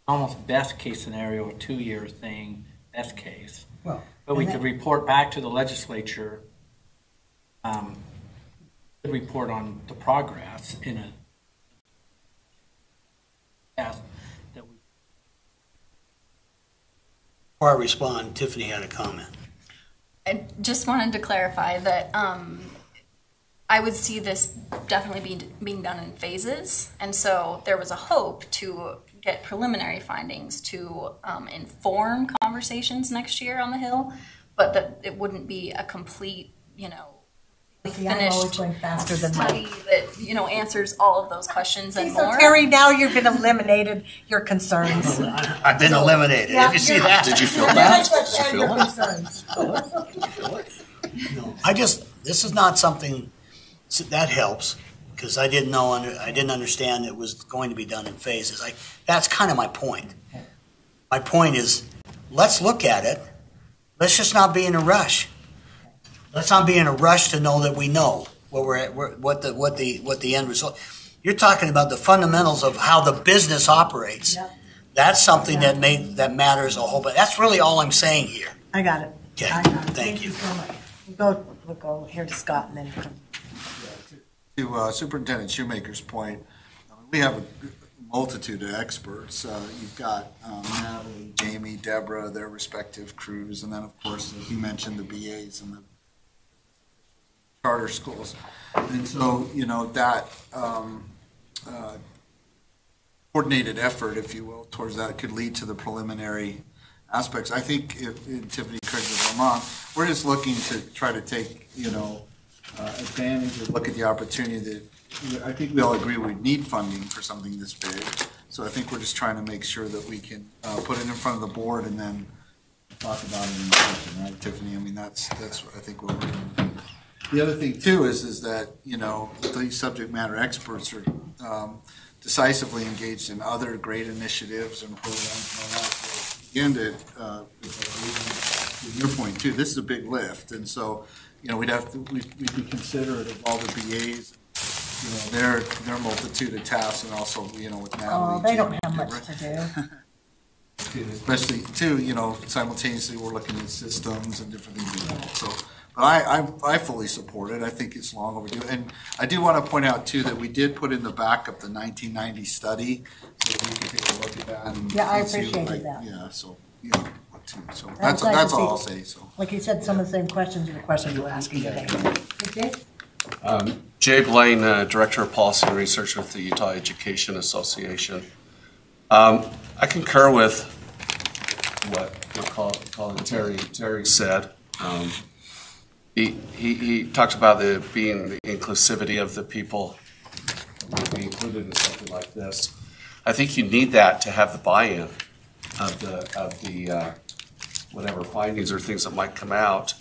almost best case scenario, a 2-year thing, best case. Well, but we could report back to the legislature, report on the progress in a past that we. Before I respond, Tiffany had a comment. I just wanted to clarify that I would see this definitely being done in phases. And so there was a hope to get preliminary findings to inform conversations next year on the Hill, but that it wouldn't be a complete, finished study that, answers all of those questions and more. So Terry, now you've been eliminated your concerns. I've been eliminated. Yeah, if you see that. Did you feel that? Did you feel it? No, this is not something that helps, because I didn't understand it was going to be done in phases. That's kind of my point. My point is, let's look at it. Let's just not be in a rush. Let's not be in a rush to know that we know what the end result. You're talking about the fundamentals of how the business operates. Yep. That's something that matters a whole bit. That's really all I'm saying here. I got it. Okay. Thank you so much. We'll go here to Scott and then come. To Superintendent Shoemaker's point, we have a multitude of experts. You've got Natalie, Jamie, Deborah, their respective crews, and then, of course, as you mentioned, the BAs and the charter schools. And so, that coordinated effort, if you will, towards that could lead to the preliminary aspects. I think in Tiffany, Craig, Vermont, we're just looking to try to take, advantage or look at the opportunity that I think we all agree we need funding for something this big. So I think we're just trying to make sure that we can put it in front of the board and then talk about it in session, right, Tiffany? I mean, that's I think what we're doing. The other thing too is that these subject matter experts are decisively engaged in other great initiatives and programs and all that. So again, to your point too, this is a big lift, and so. We'd be considerate of all the BAs, their multitude of tasks, and also, with Natalie. Oh, they don't have much to do. Especially, too, simultaneously we're looking at systems and different things. So, but I fully support it. I think it's long overdue. And I do want to point out, too, that we did put in the backup the 1990 study, so we can take a look at that. And I see, appreciated that. Yeah, so, So that's all I'll say. So, like you said, some of the same questions are the questions we're asking today. Okay. Jay Blaine, Director of Policy and Research with the Utah Education Association. I concur with what colleague Terry said. He talked about being the inclusivity of the people to be included in something like this. I think you need that to have the buy-in of the whatever findings or things that might come out.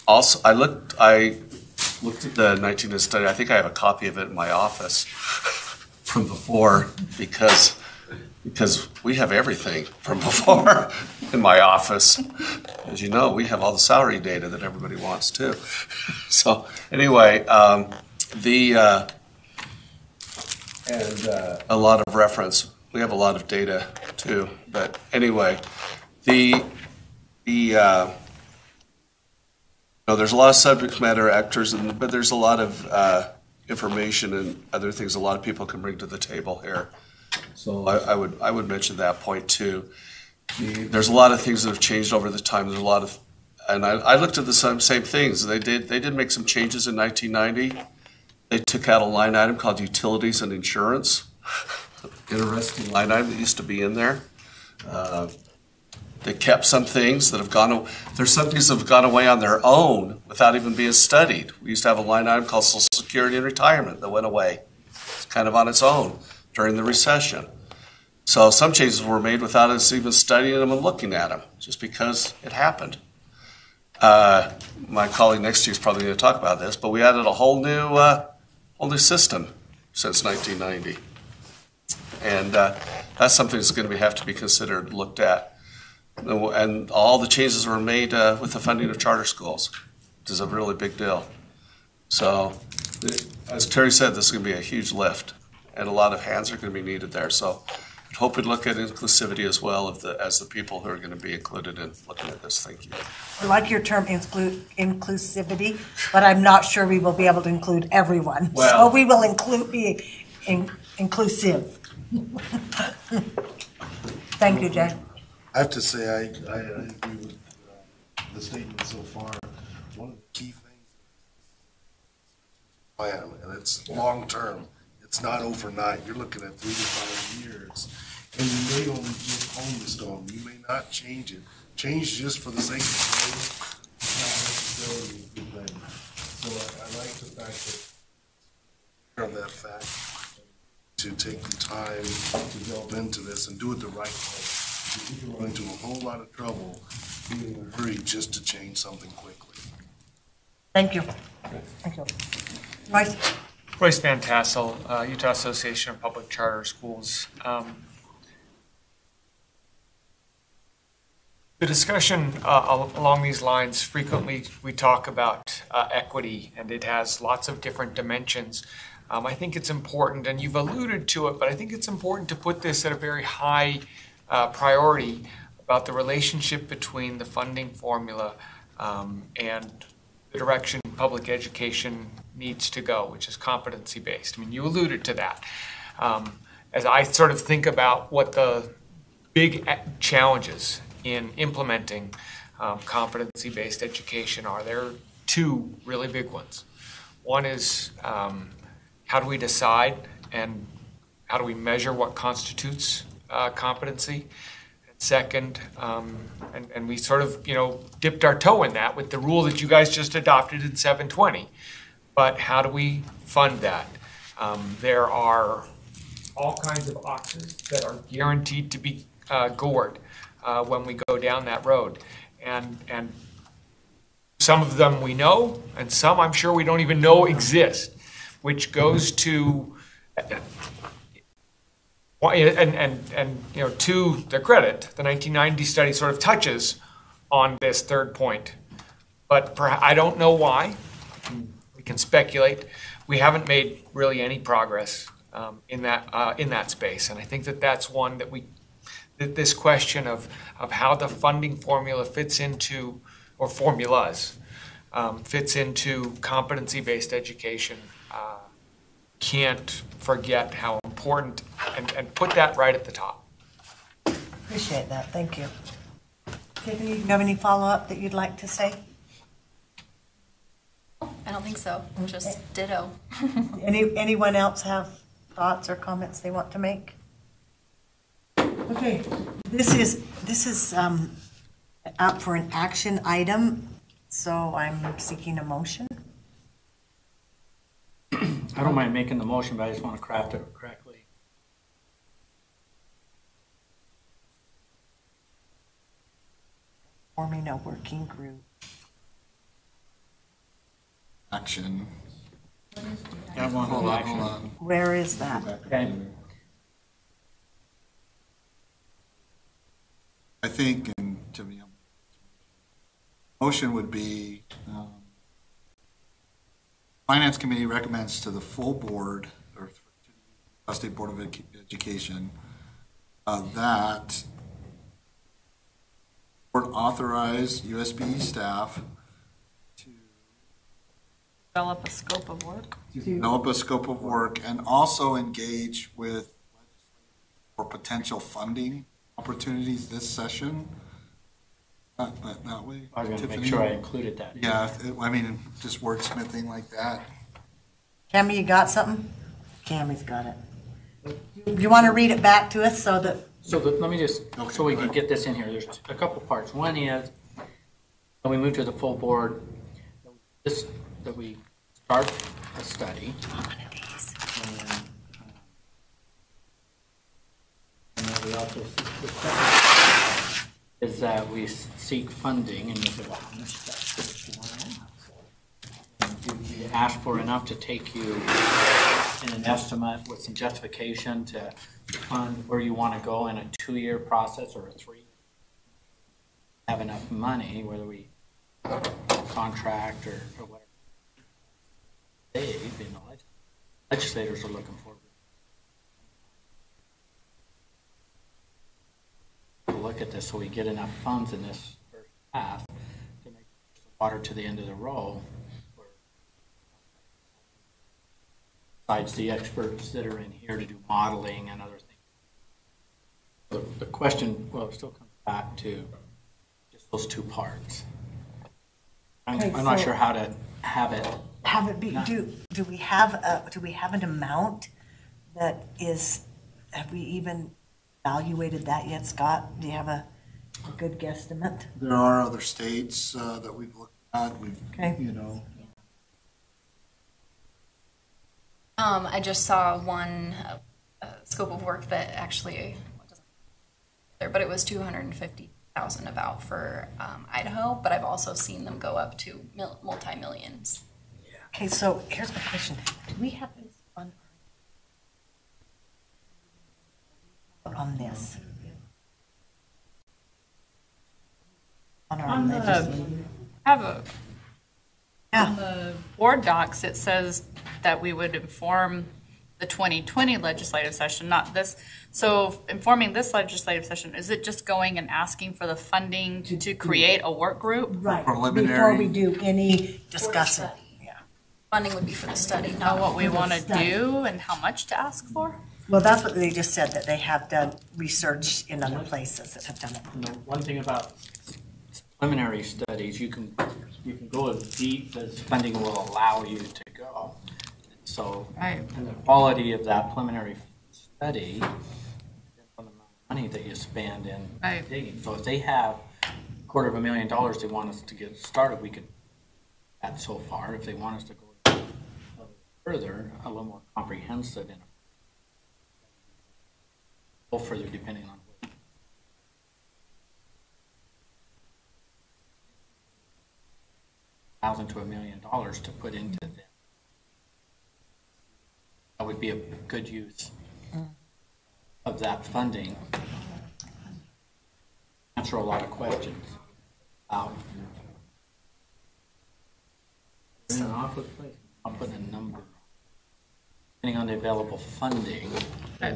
Also, I looked at the 19 study. I think I have a copy of it in my office. from before because we have everything from before in my office. As you know, we have all the salary data that everybody wants too. So anyway, and a lot of reference. We have a lot of data too. But anyway, there's a lot of subject matter actors, but there's a lot of information and other things a lot of people can bring to the table here. So I would mention that point too. There's a lot of things that have changed over the time. There's a lot of, and I looked at the same things. They did make some changes in 1990. They took out a line item called utilities and insurance. Interesting line item that used to be in there. They kept some things that have gone. There's some things that have gone away on their own without even being studied. We used to have a line item called Social Security and Retirement that went away. It's kind of on its own during the recession. So some changes were made without us even studying them and looking at them, just because it happened. My colleague next to you is probably going to talk about this, but we added a whole new system since 1990, and that's something that's going to have to be considered, looked at. And all the changes were made with the funding of charter schools, which is a really big deal. So, as Terry said, this is going to be a huge lift, and a lot of hands are going to be needed there. So I hope we look at inclusivity as well as the people who are going to be included in looking at this. Thank you. I like your term inclusivity, but I'm not sure we will be able to include everyone. Well, so we will be inclusive. Thank you, Jay. I have to say, I agree with the statement so far. One of the key things is plan, and it's long term. It's not overnight. You're looking at 3 to 5 years, and you may only just own the stone. You may not change it. Change just for the sake of change is not necessarily a good thing. So I like the fact to take the time to delve into this and do it the right way. You can run into a whole lot of trouble being in a hurry just to change something quickly. Thank you. Thank you. Royce. Royce Van Tassel, Utah Association of Public Charter Schools. The discussion along these lines, frequently we talk about equity, and it has lots of different dimensions. I think it's important, and you've alluded to it, but I think it's important to put this at a very high priority about the relationship between the funding formula and the direction public education needs to go, which is competency-based. I mean, you alluded to that. As I sort of think about what the big challenges in implementing competency-based education are, there are 2 really big ones. One is how do we decide and how do we measure what constitutes competency? And second, and we sort of, dipped our toe in that with the rule that you guys just adopted in 720. But how do we fund that? There are all kinds of oxes that are guaranteed to be gored when we go down that road. And some of them we know, and some I'm sure we don't even know exist, which goes to, to their credit, the 1990 study sort of touches on this third point. But I don't know why. We can speculate. We haven't made really any progress in that space, and I think that that's one that this question of how the funding formula fits into, or formulas fits into competency-based education. Can't forget how important, and put that right at the top. Appreciate that. Thank you. Tiffany, do you have any follow-up that you'd like to say? I don't think so. Just ditto. Anyone else have thoughts or comments they want to make? Okay, this is up for an action item, so I'm seeking a motion. I don't mind making the motion, but I just want to craft it correctly. Forming a working group. Action. Hold on. Where is that? Okay. I think, and to me, motion would be, Finance Committee recommends to the full board, or to the Utah State Board of Education, that board authorize USBE staff Develop a scope of work. develop a scope of work and also engage with for potential funding opportunities this session. That way. I was going to make Tiffany? sure I included that. Yeah, I mean, just wordsmithing like that. Cammy, you got something? Cammy's got it. You want to read it back to us so that? Let me just, so we can get this in here, there's a couple parts. One is, when we move to the full board, that we start a study. And then we also, the second is that we seek funding, and you say, well, how much steps do you want to ask? And do you ask for enough to take you in an estimate with some justification to fund where you want to go in a 2-year process or a 3? Have enough money, whether we contract or whatever. They, being the legislators, are looking for. Look at this so we get enough funds in this first path to make the water to the end of the row. Besides the experts that are in here to do modeling and other things. The question, well, it still comes back to just those two parts. I'm not sure how to have it be. Do we have an amount that is? Have we even evaluated that yet, Scott? Do you have a good guesstimate? There are other states that we've looked at. Okay. I just saw one scope of work that actually wasn't there, but it was $250,000 about for Idaho. But I've also seen them go up to multi-millions. Okay, so here's my question: do we have this on this? On our legislation? On the board docs, it says that we would inform the 2020 legislative session, not this. So informing this legislative session, is it just going and asking for the funding to create a work group? Right. Preliminary. Before we do any discussing. Funding would be for the study, Know what we For the want to study. do and how much to ask for? Well, that's what they just said, that they have done research in other places that have done it. One thing about preliminary studies, you can go as deep as funding will allow you to go. So, Right. and the quality of that preliminary study depends on the amount of money that you spend in Right. digging. So if they have $250,000 they want us to get started, we could add so far. If they want us to go further, a little more comprehensive, and go further depending on what. $1,000 to $1 million to put into them. That would be a good use of that funding. Answer a lot of questions. In an awkward place, I'll put a number. Depending on the available funding. I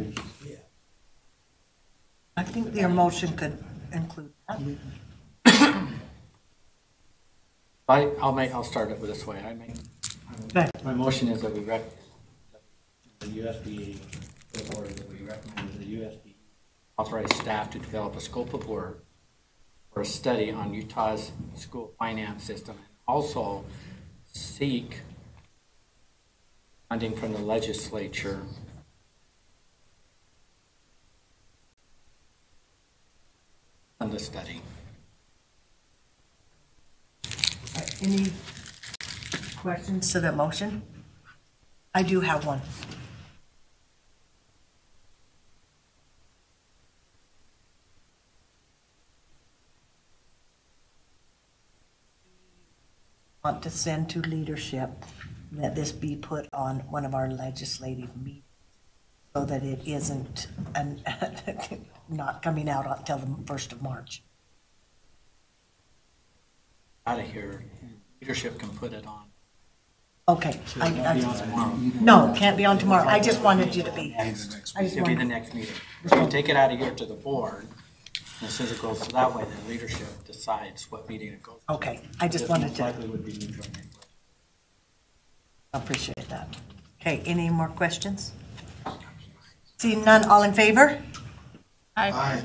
think your motion could include that. I'll start it this way. Okay. My motion is that we recommend the USDA, or that we recommend the USDA authorize staff to develop a scope of work for a study on Utah's school finance system, and also seek funding from the legislature on the study. Any questions to the motion? I do have one. Want to send to leadership that this be put on one of our legislative meetings so that it isn't not coming out until the 1st of March. Out of here, leadership can put it on. Okay. So it won't be on tomorrow. No, can't be on tomorrow. I just wanted you to be. It'll be the next meeting. So you take it out of here to the board, and as soon as it goes that way, then leadership decides what meeting it goes to. Okay, I just wanted to. Likely would be neutral. I appreciate that. Okay, any more questions? Seeing none, all in favor? Aye.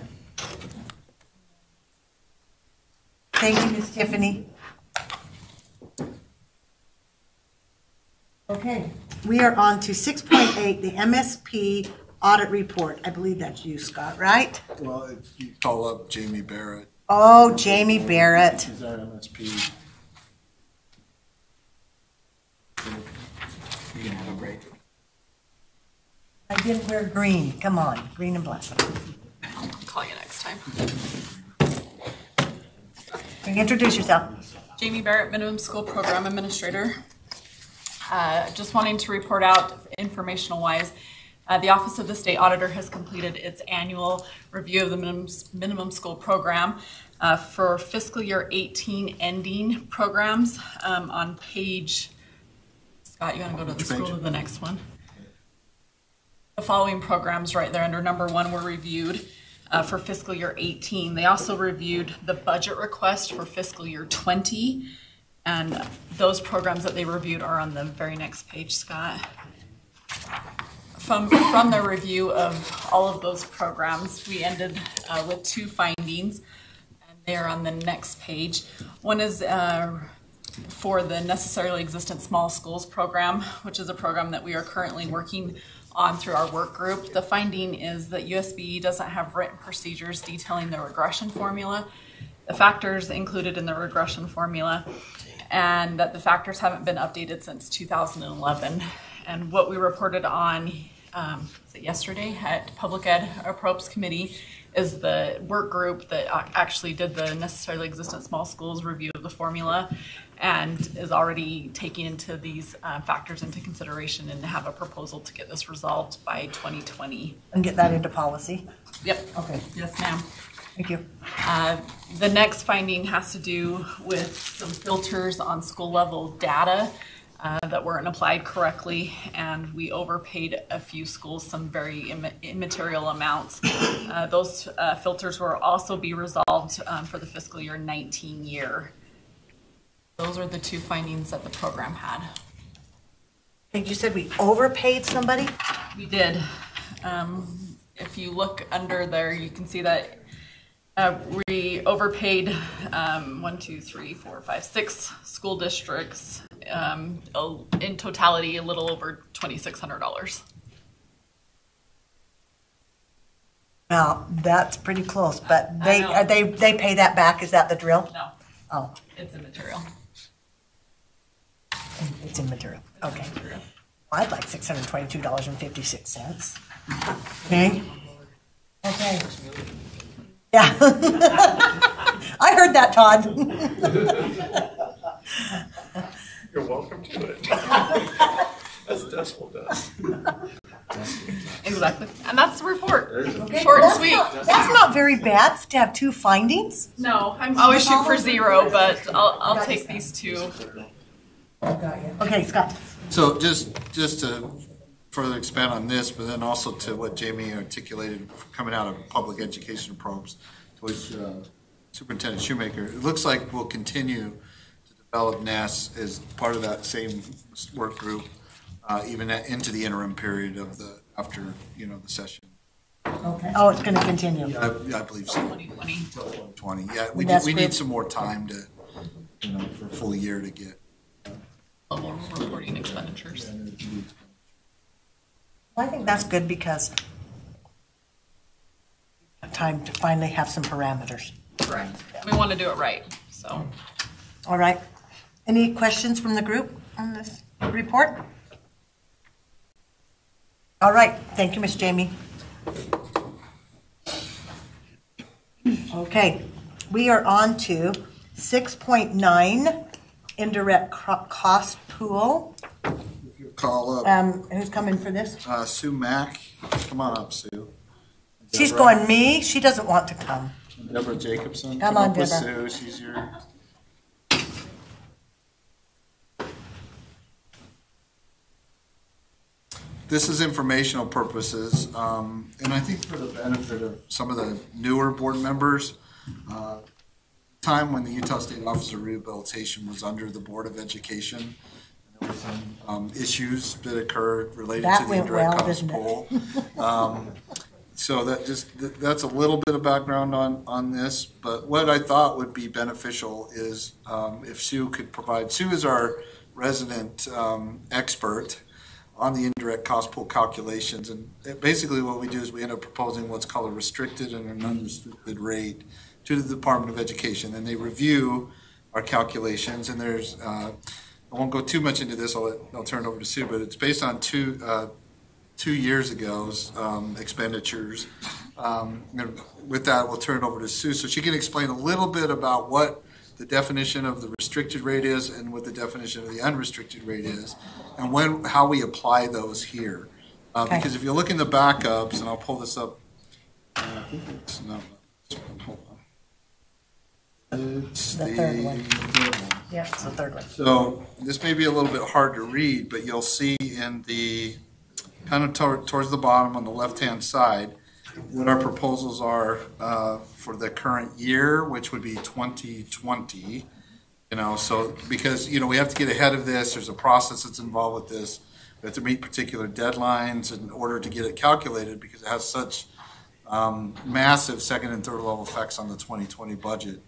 Thank you, Ms. Tiffany. Okay, we are on to 6.8, the MSP audit report. I believe that's you, Scott, right? Well, if you call up Jamie Barrett. Oh, Jamie Barrett. He's our MSP. You're gonna have a break. I didn't wear green. Come on, green and black. I'll call you next time. Can you introduce yourself? Jamie Barrett, Minimum School Program Administrator. Just wanting to report out informational-wise, the Office of the State Auditor has completed its annual review of the minimum school program for fiscal year 18 ending programs. On page, Scott, you want to go to the scroll to the next one? The following programs right there under number 1 were reviewed for fiscal year 18. They also reviewed the budget request for fiscal year 20. And those programs that they reviewed are on the very next page, Scott. From their review of all of those programs, we ended with 2 findings, and they're on the next page. One is for the Necessarily Existent Small Schools program, which is a program that we are currently working on through our work group. The finding is that USBE doesn't have written procedures detailing the regression formula, the factors included in the regression formula, and that the factors haven't been updated since 2011. And what we reported on yesterday at Public Ed Approps Committee is the work group that actually did the Necessarily Existent Small Schools review of the formula and is already taking into these factors into consideration and have a proposal to get this resolved by 2020. And get that into policy? Yep. Okay. Yes, ma'am. Thank you. The next finding has to do with some filters on school level data that weren't applied correctly, and we overpaid a few schools some very immaterial amounts. Those filters will also be resolved for the fiscal year 19 year. Those are the 2 findings that the program had. And you said we overpaid somebody? We did. If you look under there, you can see that we overpaid 6 school districts, in totality a little over $2,600. Well, that's pretty close, but they pay that back. Is that the drill? No. Oh. It's immaterial. It's immaterial. Okay. I'd like $622.56. Okay. Okay. Yeah. I heard that, Todd. You're welcome to it. As Decimal does. Exactly. And that's the report. Okay. Short and sweet. That's not very bad to have 2 findings. No, I'm always shoot for 0, but I'll take these 2. Okay, Scott. So just to further expand on this, but then also to what Jamie articulated coming out of public education probes, to which Superintendent Shoemaker, it looks like we'll continue to develop NAS as part of that same work group, even into the interim period of after the session. Okay. Oh, it's going to continue. Yeah, I believe so. 2020. 2020. Yeah, we need some more time to, for a full year to get level reporting expenditures. Well, I think that's good because time to finally have some parameters. Correct. We want to do it right. So. All right. Any questions from the group on this report? All right. Thank you, Ms. Jamie. Okay. We are on to 6.9, Indirect Cost Pool. call up Who's coming for this? Sue Mack. Come on up, Sue. She's Deborah. going, me? She doesn't want to come. Deborah Jacobson. Come on, up with Deborah. Sue. She's your. This is informational purposes, and I think for the benefit of some of the newer board members, time when the Utah State Office of Rehabilitation was under the Board of Education, there were some issues that occurred related That to the went indirect well, cost didn't it? poll. So that's a little bit of background on this, but what I thought would be beneficial is if Sue could provide. Sue is our resident expert on the indirect cost pool calculations, and basically what we do is we end up proposing what's called a restricted and an unrestricted rate to the Department of Education, and they review our calculations. And there's I won't go too much into this. I'll turn it over to Sue, but it's based on two years ago's expenditures. And with that, we'll turn it over to Sue so she can explain a little bit about what the definition of the restricted rate is and what the definition of the unrestricted rate is, and how we apply those here. Because if you look in the backups, and I'll pull this up. I think it's not. Hold on. It's The third one. Yeah, it's the third one. So this may be a little bit hard to read, but you'll see in the kind of towards the bottom on the left-hand side what our proposals are for the current year, which would be 2020. So because we have to get ahead of this. There's a process that's involved with this. We have to meet particular deadlines in order to get it calculated because it has such massive second and third level effects on the 2020 budget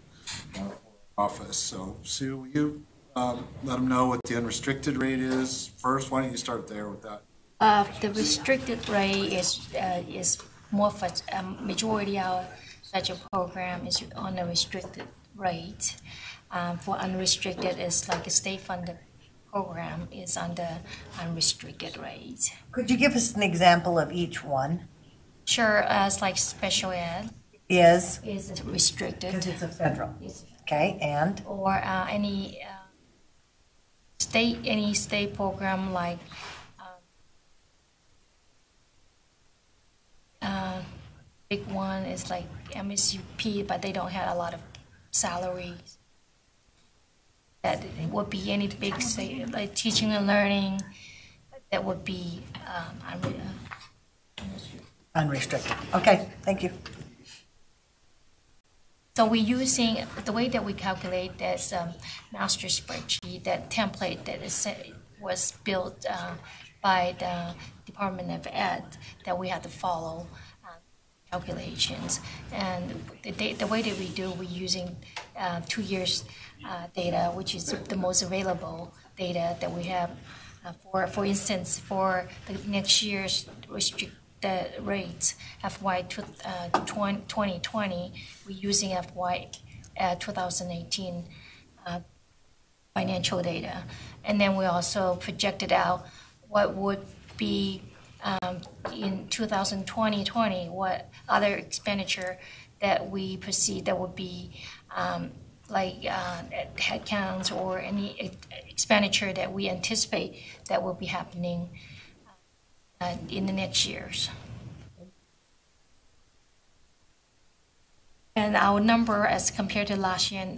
office. So Sue, will you let them know what the unrestricted rate is first? Why don't you start there with that? The restricted rate is more for majority of such a program is on a restricted rate. For unrestricted, it's like a state-funded program is on the unrestricted rate. Could you give us an example of each one? Sure, it's like special ed Is restricted. because it's a federal. Okay, and Or any state program like big one is like MSUP, but they don't have a lot of salaries. That it would be any big state like teaching and learning. That would be unrestricted. Okay, thank you. So we're using the way that we calculate this master spreadsheet, that template that was built by the Department of Ed that we had to follow calculations. And the way that we do, we're using 2 years data, which is the most available data that we have. For instance, for the next year's the rates, FY 2020, we're using FY 2018 financial data. And then we also projected out what would be in 2020, what other expenditure that we perceive that would be like headcounts or any expenditure that we anticipate that will be happening in the next years. And our number as compared to last year,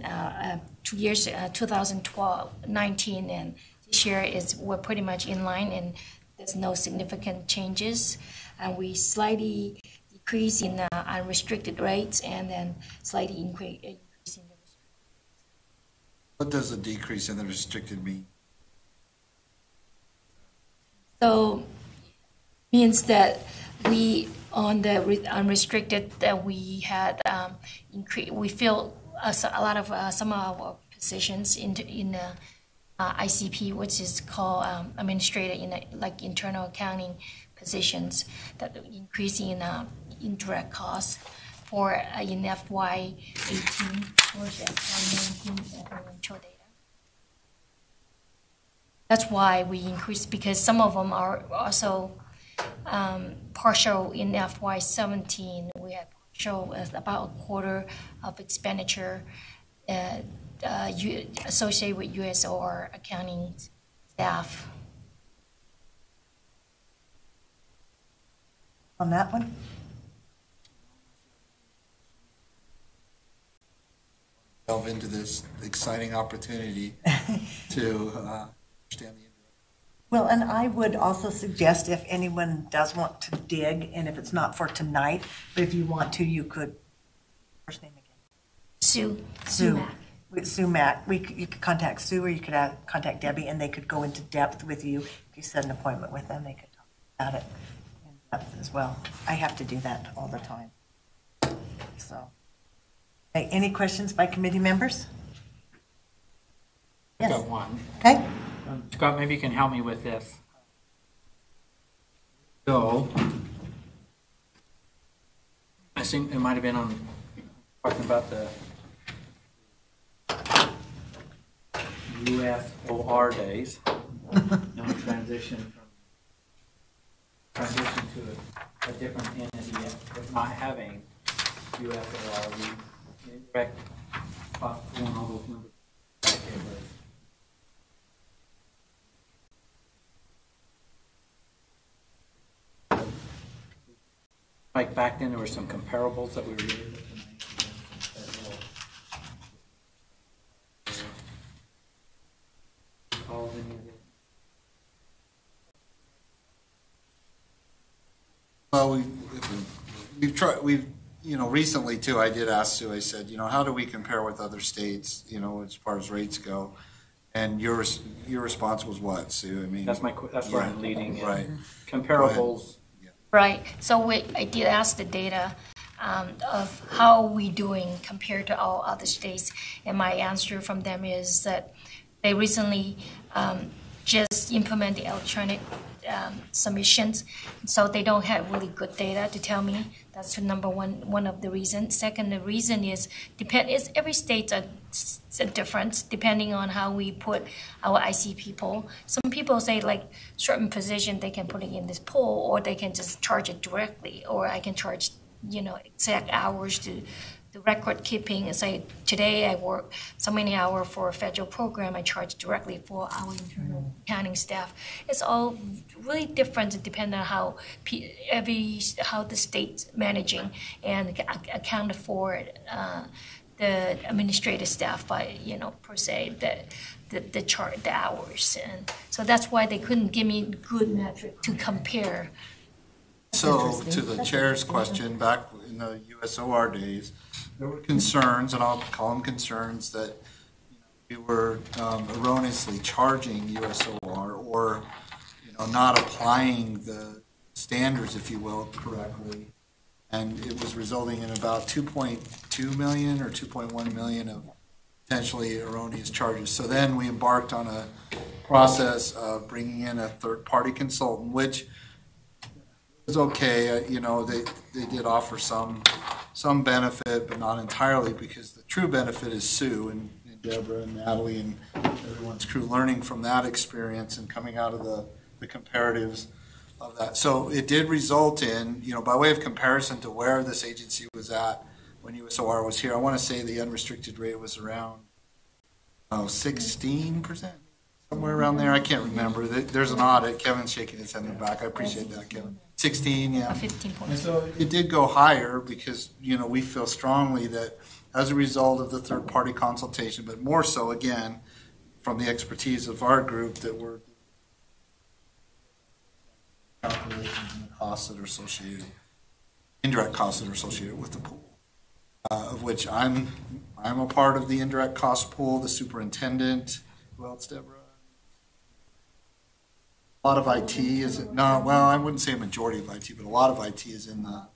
2 years, 2012, 19, and this year we're pretty much in line, and there's no significant changes. And we slightly decrease in the unrestricted rates, and then slightly increase in the restricted. What does a decrease in the restricted mean? So means that we on the unrestricted that we had we filled a lot of some of our positions in the ICP, which is called administrator like internal accounting positions that increasing in indirect costs for in FY 18 or FY 19 financial data. That's why we increased, because some of them are also partial in FY 17. We had partial as about a quarter of expenditure associated with USOR accounting staff. on that one? Delve into this exciting opportunity to understand the Well, and I would also suggest if anyone does want to dig, and if it's not for tonight, but if you want to, you could, first name again? Sue. Sue. With Sue Mack. You could contact Sue, or you could contact Debbie, and they could go into depth with you. If you set an appointment with them, they could talk about it in depth as well. I have to do that all the time. So, okay, any questions by committee members? I've Yes. got one. Okay. Scott, maybe you can help me with this. So, I think it might have been on talking about the UFOR days. Now transition to a different entity, but not having UFOR, the indirect cost pool and all those numbers. Like back then, there were some comparables that we were able to make. Well, we've tried, recently too, I did ask Sue, I said, how do we compare with other states, as far as rates go? And your response was what, Sue? I mean, that's where I'm leading. Right. Comparables. Right. So I did ask the data of how we doing compared to all other states, and my answer from them is that they recently just implement the electronic submissions, so they don't have really good data to tell me. That's the number one of the reasons. Second, the reason is every state are different depending on how we put our IC people. Some people say like certain position they can put it in this pool, or they can just charge it directly, or I can charge exact hours to the record keeping and say today I work so many hours for a federal program, I charge directly for our internal accounting staff. It's all really different depending on how the state's managing and account for the administrative staff by per se the chart the hours, and so that's why they couldn't give me good metric to compare. So to the chair's question, back in the USOR days, there were concerns, and I'll call them concerns, that we were erroneously charging USOR or not applying the standards, if you will, correctly. And it was resulting in about 2.2 million or 2.1 million of potentially erroneous charges. So then we embarked on a process of bringing in a third-party consultant, which was okay. They did offer some benefit, but not entirely, because the true benefit is Sue and Deborah and Natalie and everyone's crew learning from that experience and coming out of the comparatives of that. So it did result in, by way of comparison to where this agency was at when USOR was here, I want to say the unrestricted rate was around 16%, somewhere around there. I can't remember. There's an audit. Kevin's shaking his head in the back. I appreciate that, Kevin. 16, yeah. 15 points. And so it did go higher because, we feel strongly that as a result of the third-party consultation, but more so, again, from the expertise of our group, that we're calculations and the costs that are associated, indirect costs that are associated with the pool, of which I'm a part of the indirect cost pool, the superintendent. Who else, Deborah? A lot of IT is I wouldn't say a majority of IT, but a lot of IT is in the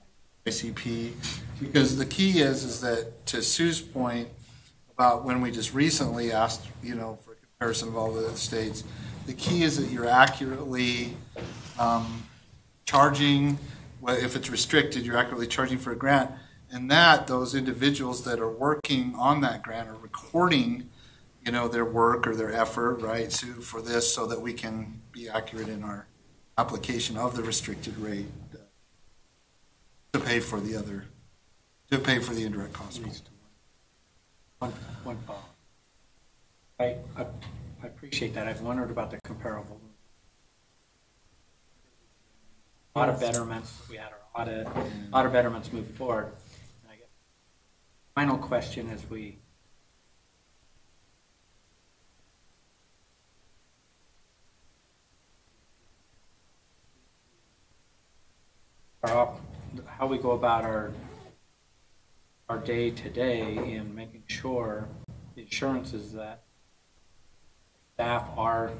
ICP, because the key is that, to Sue's point about when we just recently asked, for a comparison of all the states, the key is that you're accurately charging. Well, if it's restricted, you're accurately charging for a grant, and that those individuals that are working on that grant are recording their work or their effort, right, Sue, for this, so that we can be accurate in our application of the restricted rate to pay for the indirect cost. One follow. I appreciate that. I've wondered about the comparable. a lot of betterments. We had our audit, a lot of betterments move forward. And I guess final question as we how we go about our day-to-day in making sure the assurances that staff are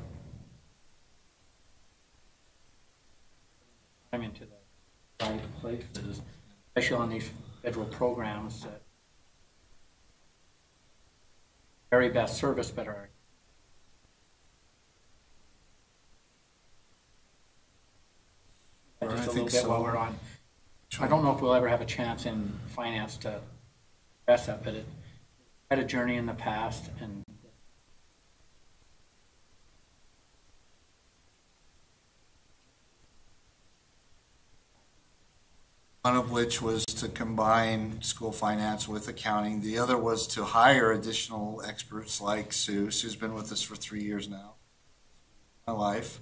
time into the right places, especially on these federal programs that very best service, but are just a little bit while we're on. I don't know if we'll ever have a chance in finance to address that, but it had a journey in the past, and one of which was to combine school finance with accounting. The other was to hire additional experts like Sue. Sue's been with us for 3 years now, my life,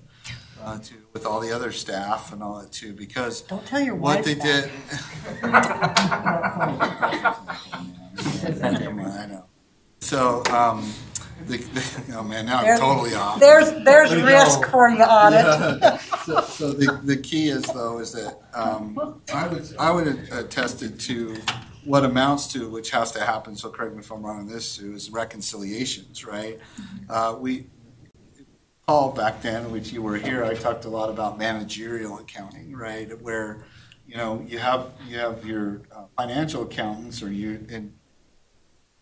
with all the other staff and all that too, because don't tell your what wife they that. did. Come on, I know. So, oh man, now I'm totally off. There's risk for you, Audit. Yeah. So the key is though is that I would attest it to what amounts to, which has to happen. So correct me if I'm wrong on this, Sue, is reconciliations, right? Paul, back then, which you were here, I talked a lot about managerial accounting, right? Where you have your financial accountants or you and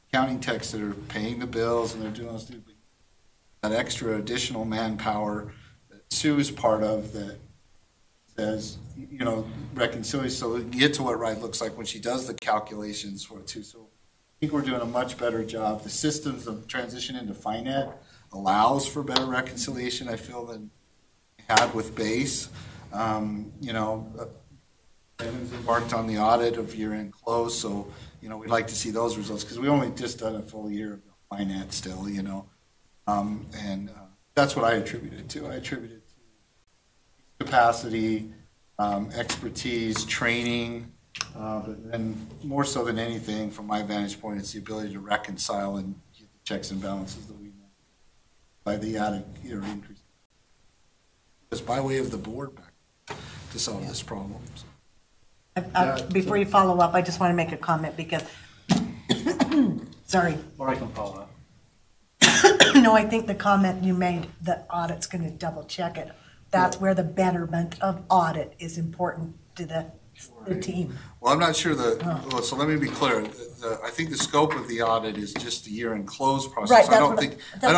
accounting techs that are paying the bills and they're doing all this, that extra additional manpower that Sue is part of that says, reconciliation. So you get to what right looks like when she does the calculations for it too. So I think we're doing a much better job. The systems of transition into FINET allows for better reconciliation, I feel, than we had with BASE. Kevin's embarked on the audit of year-end close, so we'd like to see those results because we only just done a full year of finance still, and that's what I attribute it to. I attribute it to capacity, expertise, training, but then more so than anything, from my vantage point, it's the ability to reconcile and get the checks and balances that we need by the added increase. Just by way of the board back to solve this problem. So. Before you follow up, I just want to make a comment because, sorry. Or I can follow up. No, I think the comment you made, the audit's going to double check it. That's where the betterment of audit is important to the team. Well, I'm not sure so let me be clear. I think the scope of the audit is just the year-end close process. Right, I don't think they're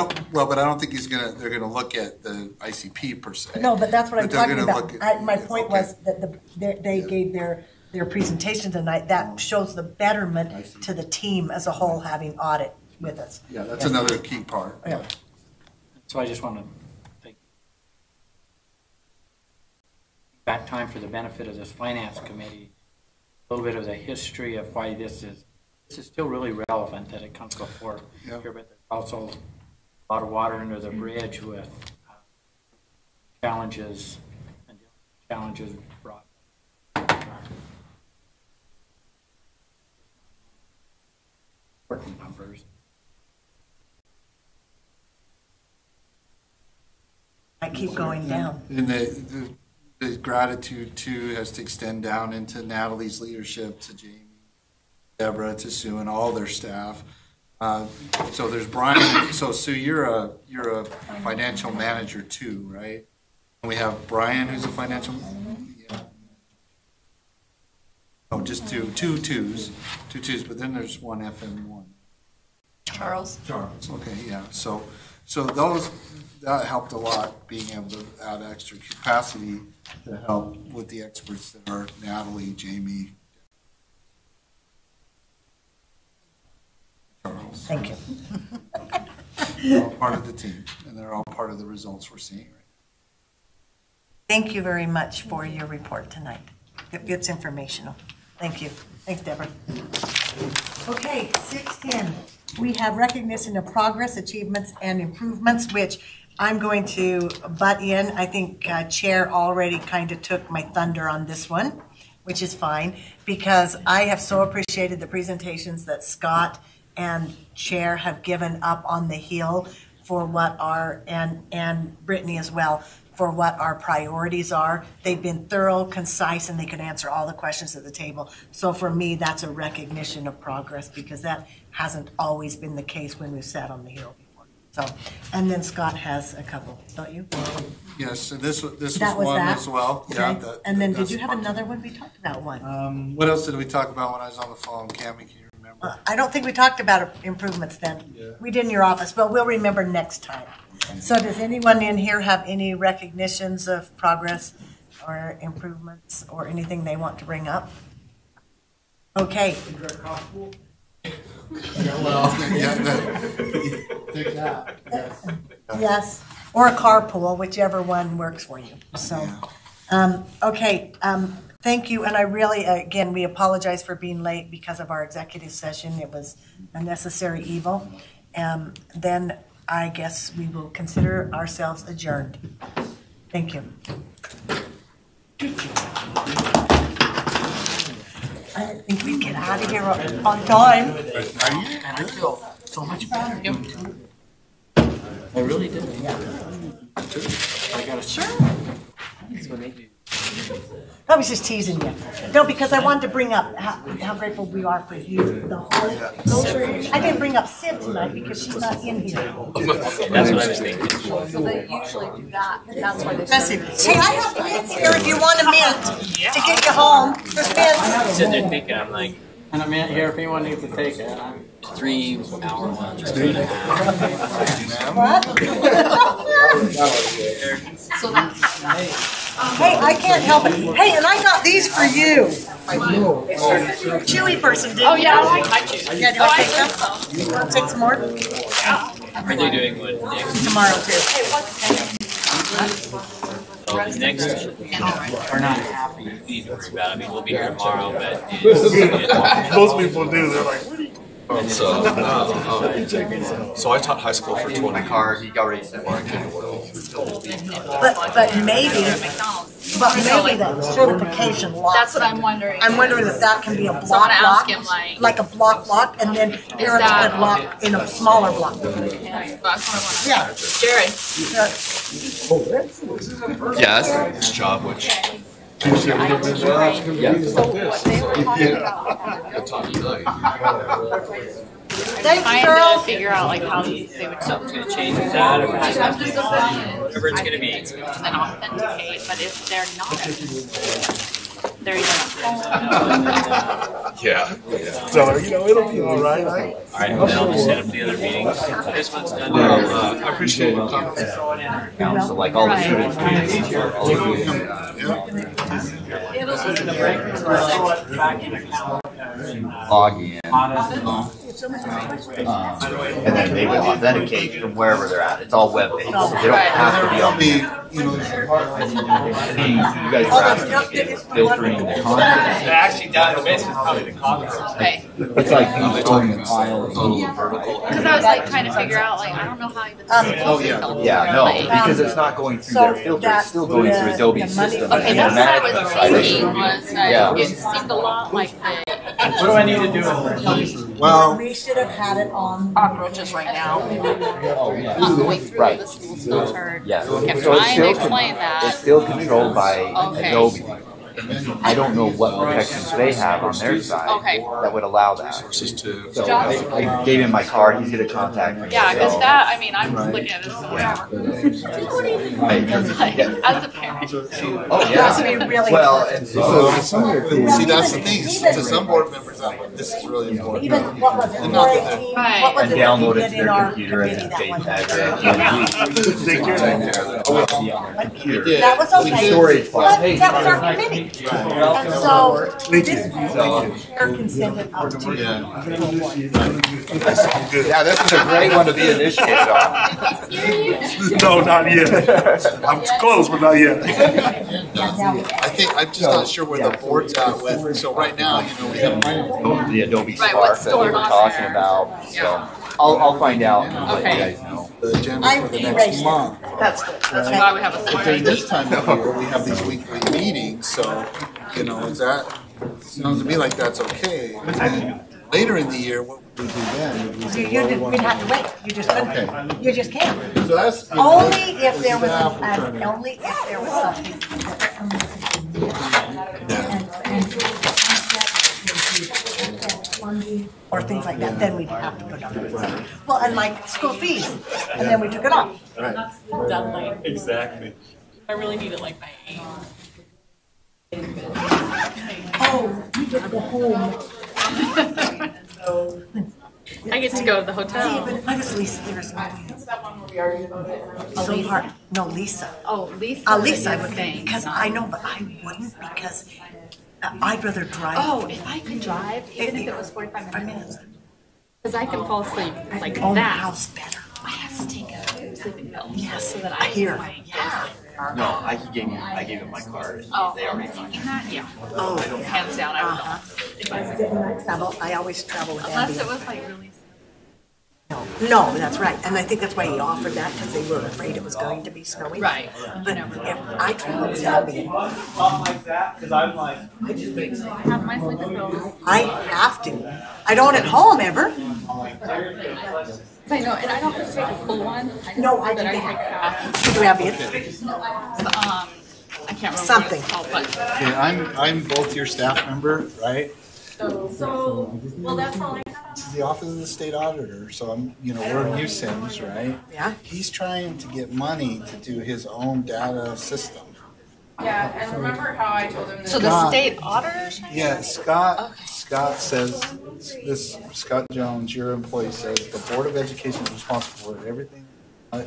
gonna look at the ICP per se. No, but that's what I'm talking about. My point was that they gave their presentation tonight. That shows the betterment to the team as a whole having audit with us. Yeah, that's another key part. Yeah. So I just want to take back time for the benefit of this finance committee, a little bit of the history of why this is still really relevant that it comes before here, but there's also a lot of water under the bridge with challenges brought. Important numbers. I keep going down. And the gratitude too has to extend down into Natalie's leadership, to Jamie, Deborah, to Sue, and all their staff. So there's Brian. So Sue, you're a financial manager too, right? And we have Brian, who's a financial. Yeah. Oh, just two twos, but then there's one FM1. Charles. Okay, yeah. So that helped a lot, being able to add extra capacity to help with the experts that are Natalie, Jamie, Charles. Thank you. They're all part of the team, and they're all part of the results we're seeing right now. Thank you very much for your report tonight. It's informational. Thank you. Thanks, Deborah. Okay, 6:10. we have recognition of progress, achievements, and improvements, which I'm going to butt in. I think Chair already kind of took my thunder on this one, which is fine, because I have so appreciated the presentations that Scott and Chair have given up on the Hill for what our, and Brittany as well, for what our priorities are. They've been thorough, concise, and they can answer all the questions at the table. So for me, that's a recognition of progress, because that hasn't always been the case when we've sat on the Hill before. So, and then Scott has a couple, don't you? Yes, and this was That was one that? as well. Okay. Yeah, And then did that's you have part another one? We talked about one. What else did we talk about when I was on the phone, Cammie? Can you remember? I don't think we talked about improvements then. Yeah. We did in your office, but we'll remember next time. So does anyone in here have any recognitions of progress or improvements or anything they want to bring up? Okay. Yes, or a carpool, whichever one works for you. So, okay, thank you. And I really, again, we apologize for being late because of our executive session. It was a necessary evil. Then I guess we will consider ourselves adjourned. Thank you. I didn't think we'd get out of here on time. And I feel so much better. I really did. I got a shirt. That's what they do. I was just teasing you. No, because I wanted to bring up how grateful we are for you. The whole, I didn't bring up Sid tonight because she's not in here. That's what I was thinking. So they usually do that, and that's why they. Hey, I have mints here if you want a mint to get you home. There's mints. I'm sitting there thinking, I'm like, And I'm in here if anyone needs to take it. 3 hour lunch, 2.5. What? So that's. Hey, I can't help it. Hey, and I got these for you. Chewy person, didn't you? Oh, yeah, I like my chewy. Yeah, do you want to take some? You want to take some more? Are they doing what next? Tomorrow, too. Oh, next. We're not happy. You need to worry about it. I mean, we'll be here tomorrow, but. Most people do. They're like, what are you? So I taught high school for 20 years. He already said But maybe that certification lock. That's what I'm wondering. I'm wondering if that can be a block So I want to ask lock, him, like a block lock, and then parents that- could lock in a smaller block. That's what I want to. Yeah. Jared. yeah, that's his job, which. So what they were talking about. Thanks, Trying girl. to figure out like how they would. Something's going to change with that, or whatever it's going to be. And authenticate, but if they're not, they're either. Yeah. So, it'll be all right. All right, then I'll just set up the other meetings. This one's done. I appreciate your comments. So like all the students, all log in, and then they would authenticate from wherever they're at. It's all web-based. They don't have to be on the. You guys are asking filtering the content. Actually, database is probably the content. Okay. It's like storing the files. Because I was like trying to figure out, like, I don't know how even. Yeah, no, because it's not going through their filter. It's still going through Adobe system. Okay, that's what I was thinking. Was it seemed a lot like the. What do I need to do? Well, we should have had it on cockroaches right now. Not going through Right. the school's filtered. Yeah. Kept So it's trying to explain that. It's still controlled by Okay. Adobe. I don't know what protections they have on their side that would allow that. So I gave him my card. He's gonna contact me. Yeah, because So- that, I mean, I'm just looking at this as as a parent. Oh yeah. Well, and so See, that's the thing. To some board members, this is really important. Even, what was it, And not that 418? Right. What was and it that we download it did to in their our computer and committee then that take one time? that. That was okay. Storage file. But that was our committee. And so, this chair can send it up to you. Yeah, this is a great one to be initiated on. No, not yet. I'm close, but not yet. I think, I'm just not sure where the board's at with, so right now, we have. The Adobe Right, Spark what's that we stored were on talking there. about. So I'll find out and let Okay. you guys know. The agenda for the next month. That's good. Right? why we have a But during this time of year, we have these weekly meetings, so, you know, is that, sounds to me like that's okay. And later in the year, what would we do then? Would we say, well, we want You'd have to wait. You just couldn't. Okay. You just can't. So that's. Only if there was, Staff will try to- only if there was something that someone could do. Or things like that, then we'd have to put it on the website. Well, and like school fees, and then we took it off. Right. That's the deadline. Exactly. I really need it like by 8. Oh, you get to go home. I get to go to the See, hotel. but if I was Lisa, there's no way. That one where we argued about it. So hard. No, Lisa. Oh, Lisa. Lisa, I would, because I know, but I wouldn't, because I'd rather drive. Oh, if I could drive, even if it was 45 minutes. Because I can fall asleep like own the that. house better. I have to take a sleeping pill. Yes, so that I hear. Yeah. No, I gave him my card. Oh, they already taken that? Yeah. Oh, Hands down, I would not. If I was travel. I always travel with Unless Andy. it was like really. No, that's right, and I think that's why he offered that, because they were afraid it was going to be snowy. Right. But if I travel with Andy, Because I'm like, I have my sleeping pills. I have to. I don't at home ever. I know, and I don't have to take a full one. No, I that I do take that. half. You do have it. I can't remember Something. what it's called, but. Okay, I'm both your staff member, right? So, well, that's all I have. This is the Office of the State Auditor, so I'm, you know, we're USIMS, right? Yeah. He's trying to get money to do his own data system. Yeah, and remember how I told him that. So the state auditors? Yeah, Scott says, Scott Jones, your employee, says the Board of Education is responsible for everything,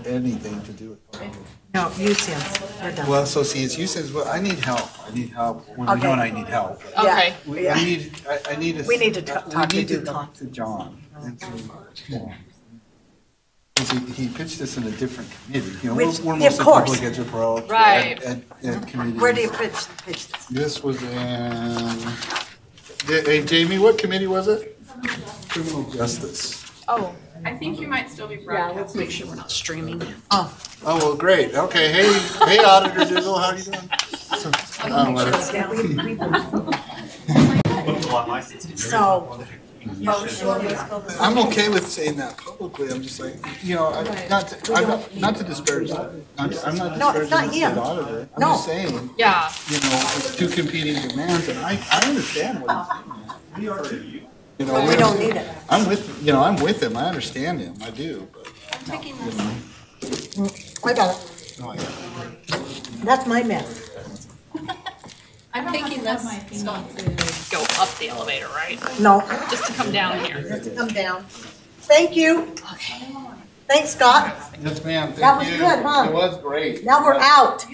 anything to do with public. No, you Tim, we're done. Well, so see, it's USIMS, well, I need help. When we Okay. know I need help. Okay. I need We need to talk to John. And so, yeah. 'Cause he pitched this in a different committee. You know, Which- we're of mostly course. public education. Right. Ed committee. Where do you pitch this? This was in, hey, Jamie, what committee was it? Criminal Justice. Oh, I think you might still be broadcasting. Yeah, let's make sure we're not streaming. Oh. Oh, well, great. Okay, hey, Auditor Dizzle, how are you doing? So, I'm okay with saying that publicly. I'm just like, you know, not to disparage that. I'm not No, it's disparaging not the him. state auditor. I'm No. just saying, Yeah. you know, it's two competing demands, and I understand what he's saying. You know, we don't need it. I'm with him. I understand him. I do, but. Taking this. I got it. No, I got it. That's my mess. I'm thinking this is going to go up the elevator, right? No. Just to come down here. Just to come down. Thank you. Okay. Thanks, Scott. Yes, ma'am. Thank That was you. good, huh? It was great. Now we're out.